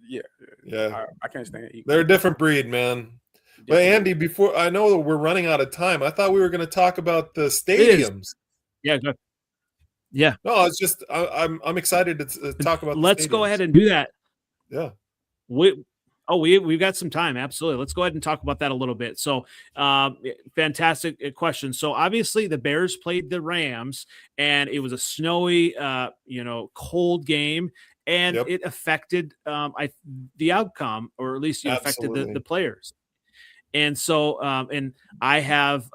I can't stand it. They're a different breed, man. But Andy, before I know that we're running out of time, I thought we were going to talk about the stadiums. Yeah, good. Yeah. No, it's just I'm excited to talk about. Let's go ahead and do that. Yeah. We've got some time. Absolutely. Let's go ahead and talk about that a little bit. So, fantastic question. So obviously the Bears played the Rams, and it was a snowy, cold game, and it affected the outcome, or at least it affected the players. And so, and I have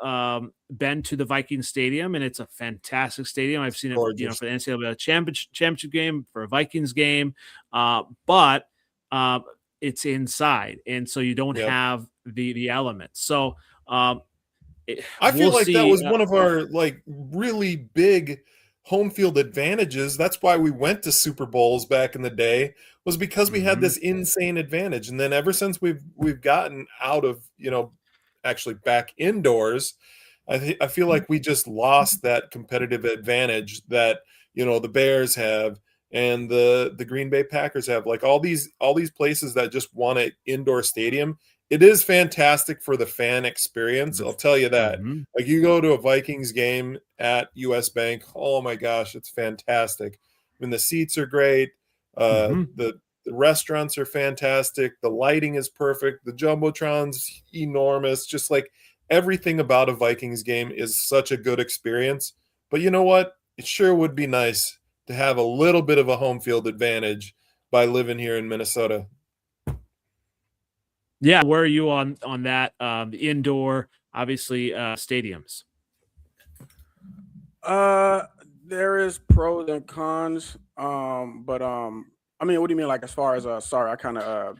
been to the Vikings stadium, and it's a fantastic stadium. I've seen it, for the NCAA championship game, for a Vikings game, but it's inside, and so you don't have the elements. So I feel like that was one of our really big home field advantages. That's why we went to Super Bowls back in the day, was because we had this insane advantage. And then ever since we've gotten out of, actually back indoors, I feel like we just lost that competitive advantage that, the Bears have and the Green Bay Packers have. Like all these places that just want an indoor stadium. It is fantastic for the fan experience. I'll tell you that. Like you go to a Vikings game at US Bank. Oh my gosh, it's fantastic. I mean, the seats are great. The restaurants are fantastic. The lighting is perfect. The Jumbotrons enormous. Just like everything about a Vikings game is such a good experience. But you know what? It sure would be nice to have a little bit of a home field advantage by living here in Minnesota. Yeah, where are you on that? The indoor, obviously, stadiums. There is pros and cons. But I mean, what do you mean? Like, as far as sorry, I kind of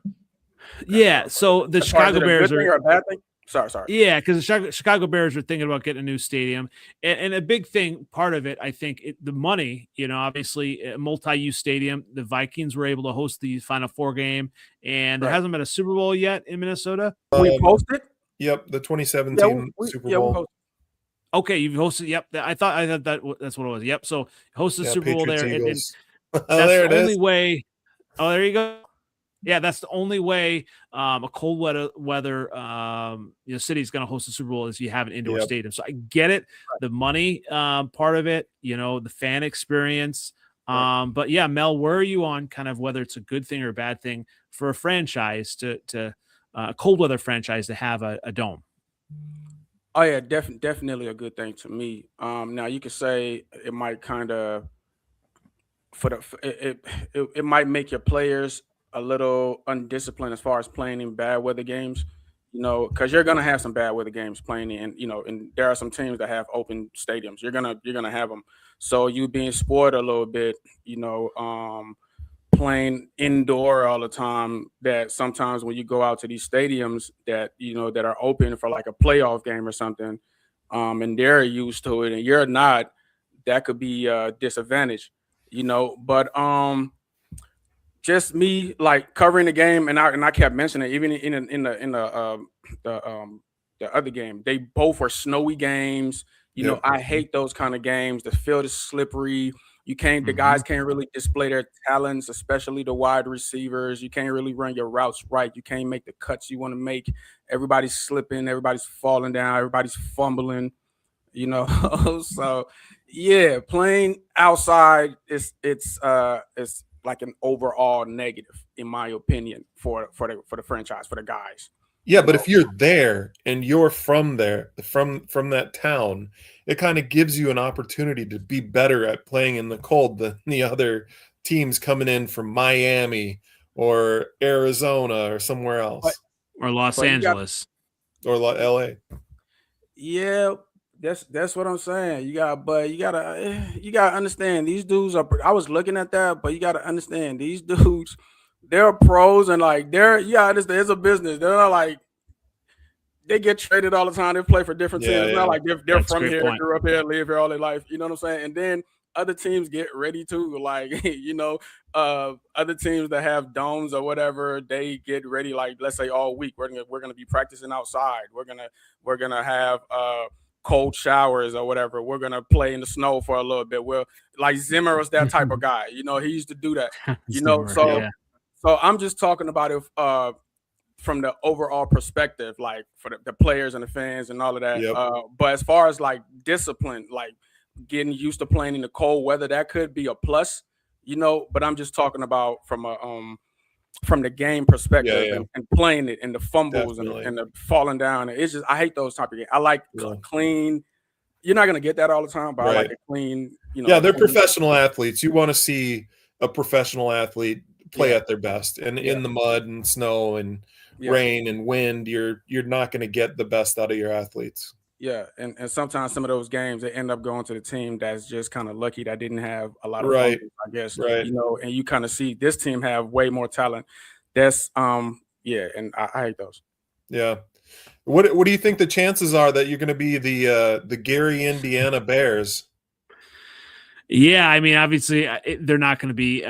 Yeah. So the Chicago Bears are a bad thing. Sorry. Yeah, because the Chicago Bears are thinking about getting a new stadium, and a big thing, part of it, I think, the money. Obviously, a multi-use stadium. The Vikings were able to host the Final Four game, and there hasn't been a Super Bowl yet in Minnesota. We posted. Yep, the 2017 Super Bowl. Okay, you've hosted. Yep, I thought that's what it was. Yep, so hosted Super Bowl there, and that's there the only way. Oh, there you go. Yeah, that's the only way a cold weather city is going to host a Super Bowl is you have an indoor stadium. So I get it, the money part of it, the fan experience. But yeah, Mel, where are you on kind of whether it's a good thing or a bad thing for a franchise to a cold weather franchise to have a dome? Oh yeah, definitely a good thing to me. Now you could say it might kind of it might make your players a little undisciplined as far as playing in bad weather games, because you're gonna have some bad weather games playing in, and there are some teams that have open stadiums. You're gonna have them, so you being spoiled a little bit, playing indoor all the time. That sometimes when you go out to these stadiums that that are open for like a playoff game or something, and they're used to it and you're not, that could be a disadvantage. But just me like covering the game, and I kept mentioning it, even in the other game. They both were snowy games. I hate those kind of games. The field is slippery. The guys can't really display their talents, especially the wide receivers. You can't really run your routes right. You can't make the cuts you want to make. Everybody's slipping. Everybody's falling down. Everybody's fumbling. So yeah, playing outside it's like an overall negative, in my opinion, for the franchise, for the guys. Yeah, but if you're there and you're from there, from that town, it kind of gives you an opportunity to be better at playing in the cold than the other teams coming in from Miami or Arizona or somewhere else. Or Los Angeles. Or LA. Yeah, that's what I'm saying. You gotta understand, these dudes are. I was looking at that, but you gotta understand, these dudes, they're pros, and like it's a business. They're not like they get traded all the time. They play for different teams. It's not like they're from here, grew up here, live here all their life. You know what I'm saying? And then other teams get ready too. Like other teams that have domes or whatever, they get ready. Like, let's say all week we're gonna be practicing outside. We're gonna have cold showers or whatever. We're gonna play in the snow for a little bit. Well, like Zimmer was that type of guy. He used to do that. So I'm just talking about if from the overall perspective, like for the players and the fans and all of that. But as far as like discipline, like getting used to playing in the cold weather, that could be a plus, But I'm just talking about from the game perspective and playing it, and the fumbles and the falling down. It's just, I hate those type of games. I like clean. You're not gonna get that all the time, but I like a clean. Yeah, they're professional athletes. You want to see a professional athlete play at their best, and in the mud and snow and rain and wind, you're not going to get the best out of your athletes. Yeah, and sometimes some of those games they end up going to the team that's just kind of lucky that didn't have a lot of fumbles, I guess. And you kind of see this team have way more talent. That's and I hate those. Yeah. What do you think the chances are that you're going to be the Gary Indiana Bears? Yeah, I mean, obviously they're not going to be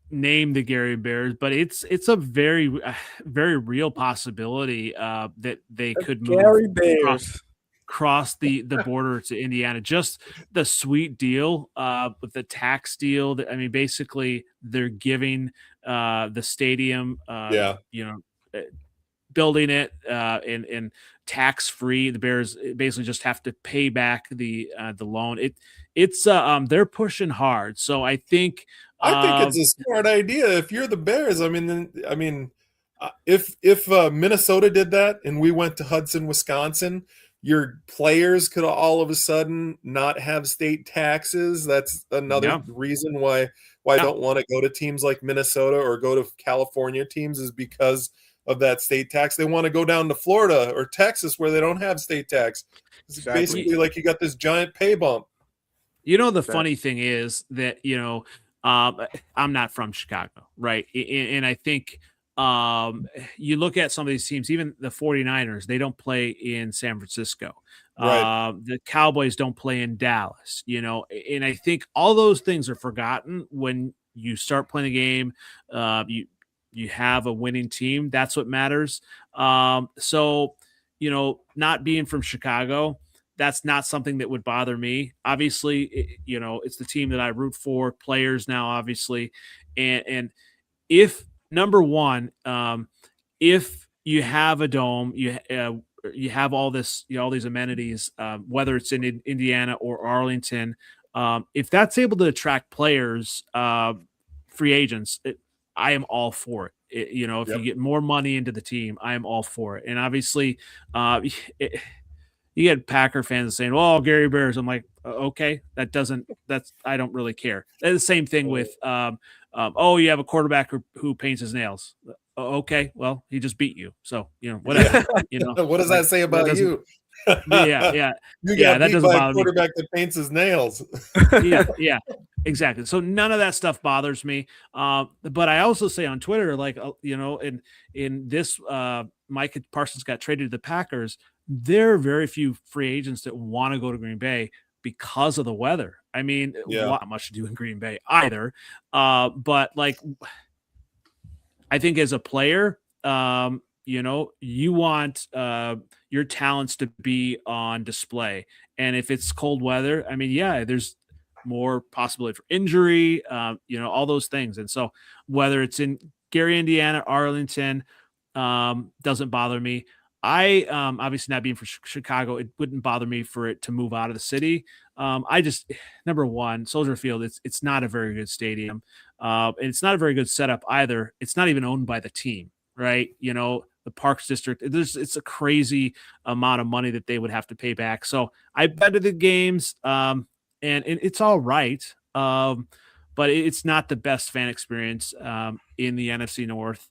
named the Gary Bears, but it's a very very real possibility that they could move Gary Bears cross the border to Indiana. Just the sweet deal with the tax deal. I mean, basically they're giving the stadium, building it and tax free. The Bears basically just have to pay back the loan. It's they're pushing hard. So I think it's a smart idea if you're the Bears. I mean, if Minnesota did that and we went to Hudson, Wisconsin, your players could all of a sudden not have state taxes. That's another reason why I don't want to go to teams like Minnesota or go to California teams, is because of that state tax. They want to go down to Florida or Texas where they don't have state tax. It's basically like you got this giant pay bump. The funny thing is that, I'm not from Chicago, right? And I think you look at some of these teams, even the 49ers, they don't play in San Francisco. Right. The Cowboys don't play in Dallas, and I think all those things are forgotten when you start playing a game. You have a winning team. That's what matters. So, not being from Chicago, that's not something that would bother me. Obviously, it's the team that I root for, players now, obviously. And if number one, if you have a dome, you have all this, all these amenities, whether it's in Indiana or Arlington, if that's able to attract players, free agents, I am all for it. If you get more money into the team, I am all for it. And obviously, you get Packer fans saying, "Well, Gary Bears." I'm like, okay, I don't really care. And the same thing with, you have a quarterback who paints his nails. Okay, well, he just beat you, so whatever. What does that say about you? Yeah. You got that beat doesn't by bother a quarterback that paints his nails. Yeah, exactly. So none of that stuff bothers me. But I also say on Twitter, like, in this, Micah Parsons got traded to the Packers. There are very few free agents that want to go to Green Bay because of the weather. I mean, not much to do in Green Bay either. But like, I think as a player, you want your talents to be on display. And if it's cold weather, I mean, there's more possibility for injury, all those things. And so whether it's in Gary, Indiana, Arlington, doesn't bother me. I obviously not being from Chicago, it wouldn't bother me for it to move out of the city. I just, number one, Soldier Field, it's not a very good stadium. And it's not a very good setup either. It's not even owned by the team, right? The Parks District, it's a crazy amount of money that they would have to pay back. So I bet the games, and it's all right. But it's not the best fan experience in the NFC North.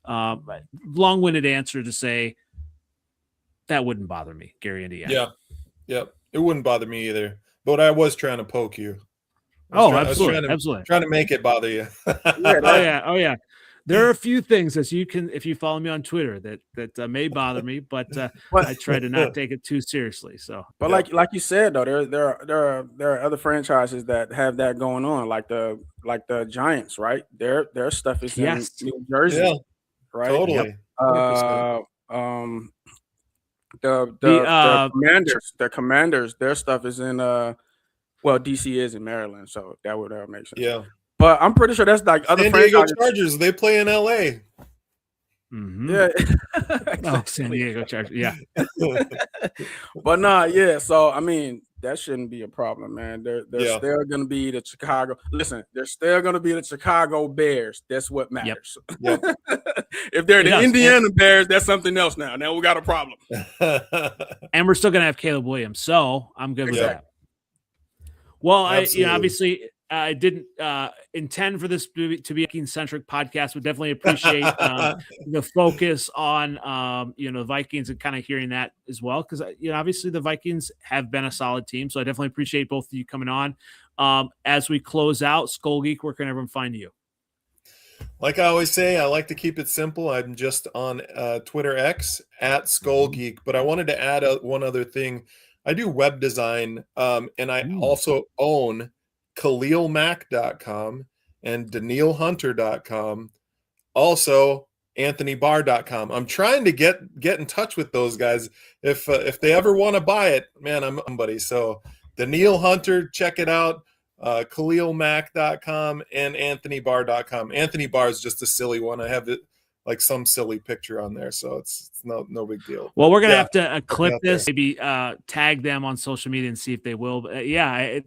Long-winded answer to say that wouldn't bother me, Gary, Indiana. Yeah. It wouldn't bother me either. But I was trying to poke you. Absolutely. Trying to make it bother you. Oh yeah. There are a few things if you follow me on Twitter that may bother me, but I try to not take it too seriously. So, but like you said though, there are other franchises that have that going on, like the Giants, right? Their stuff is in New Jersey, right? Totally. The Commanders, their stuff is in DC is in Maryland, so that would make sense. Yeah. But I'm pretty sure that's like other San Diego franchises. Chargers, they play in LA. Mm-hmm. Yeah. Oh, San Diego Chargers. Yeah. But so I mean, that shouldn't be a problem, man. They're still gonna be the Chicago. Listen, they're still gonna be the Chicago Bears. That's what matters. Yep. If they're the Indiana Bears, that's something else now. Now we got a problem. And we're still gonna have Caleb Williams, so I'm good with that. Well, obviously I didn't intend for this to be a Viking-centric podcast, but definitely appreciate the focus on the Vikings and kind of hearing that as well, because obviously the Vikings have been a solid team, so I definitely appreciate both of you coming on. As we close out, Skull Geek, where can everyone find you? Like I always say, I like to keep it simple. I'm just on Twitter X at Skull Geek, but I wanted to add one other thing. I do web design, and I also own KhalilMack.com and DanielHunter.com, also AnthonyBarr.com. I'm trying to get in touch with those guys. If they ever want to buy it, man, I'm somebody. So Daniel Hunter, check it out. KhalilMack.com and AnthonyBarr.com. Anthony Barr is just a silly one. I have it like some silly picture on there, so it's no big deal. Well, we're gonna have to clip this, maybe tag them on social media and see if they will. But,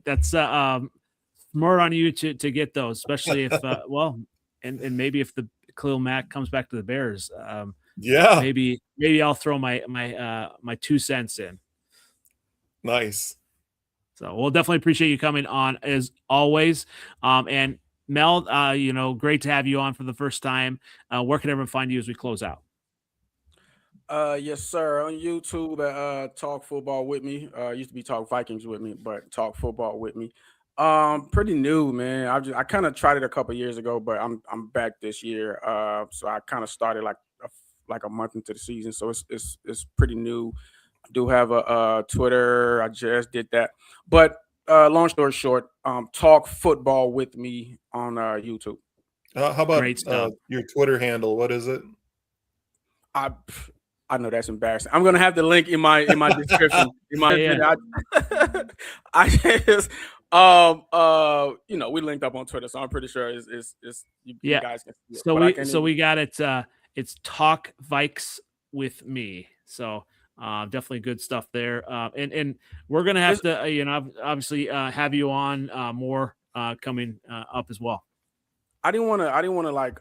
that's smart on you to get those, especially if and maybe if the Khalil Mack comes back to the Bears. Maybe I'll throw my 2 cents in. Nice. So we'll definitely appreciate you coming on as always. And Mel, great to have you on for the first time. Where can everyone find you as we close out? Yes, sir. On YouTube at Talk Football with me. Used to be Talk Vikings with me, but Talk Football with me. Pretty new, man. I kind of tried it a couple years ago, but I'm back this year. So I kind of started like a month into the season, so it's pretty new. I do have a Twitter. I just did that, but long story short, Talk Football with me on YouTube. How about your Twitter handle? What is it? I know that's embarrassing. I'm gonna have the link in my description. I just we linked up on Twitter, so I'm pretty sure it's you guys can see it. So we got it. It's Talk Vikes with me. So definitely good stuff there. And we're gonna have to obviously have you on more coming up as well. I didn't want to like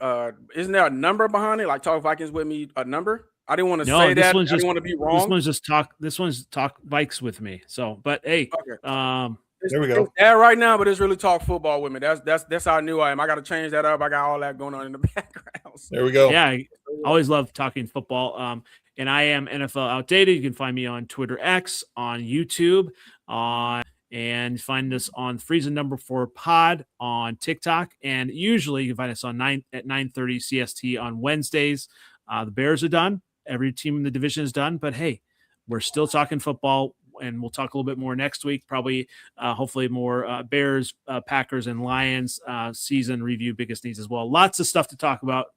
isn't there a number behind it? Like Talk Vikings with me, a number? I didn't want to say that. I didn't want to be wrong. This one's talk Vikes with me. So, but hey, okay. There we go. It's that right now, but it's really Talk Football with me. That's how I knew I am. I got to change that up. I got all that going on in the background. So. There we go. Yeah, I always love talking football. And I am NFL Outdated. You can find me on Twitter X, on YouTube, and find us on Freezin 4 Pod on TikTok. And usually you can find us on 9:30 CST on Wednesdays. The Bears are done. Every team in the division is done. But hey, we're still talking football, and we'll talk a little bit more next week. Probably, hopefully, more Bears, Packers, and Lions season review, biggest needs as well. Lots of stuff to talk about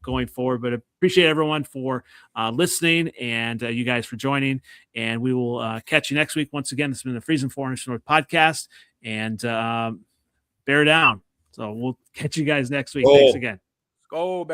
going forward. But appreciate everyone for listening and you guys for joining. And we will catch you next week. Once again, this has been the Freezin NFC North Podcast, and bear down. So we'll catch you guys next week. Thanks again. Go, baby.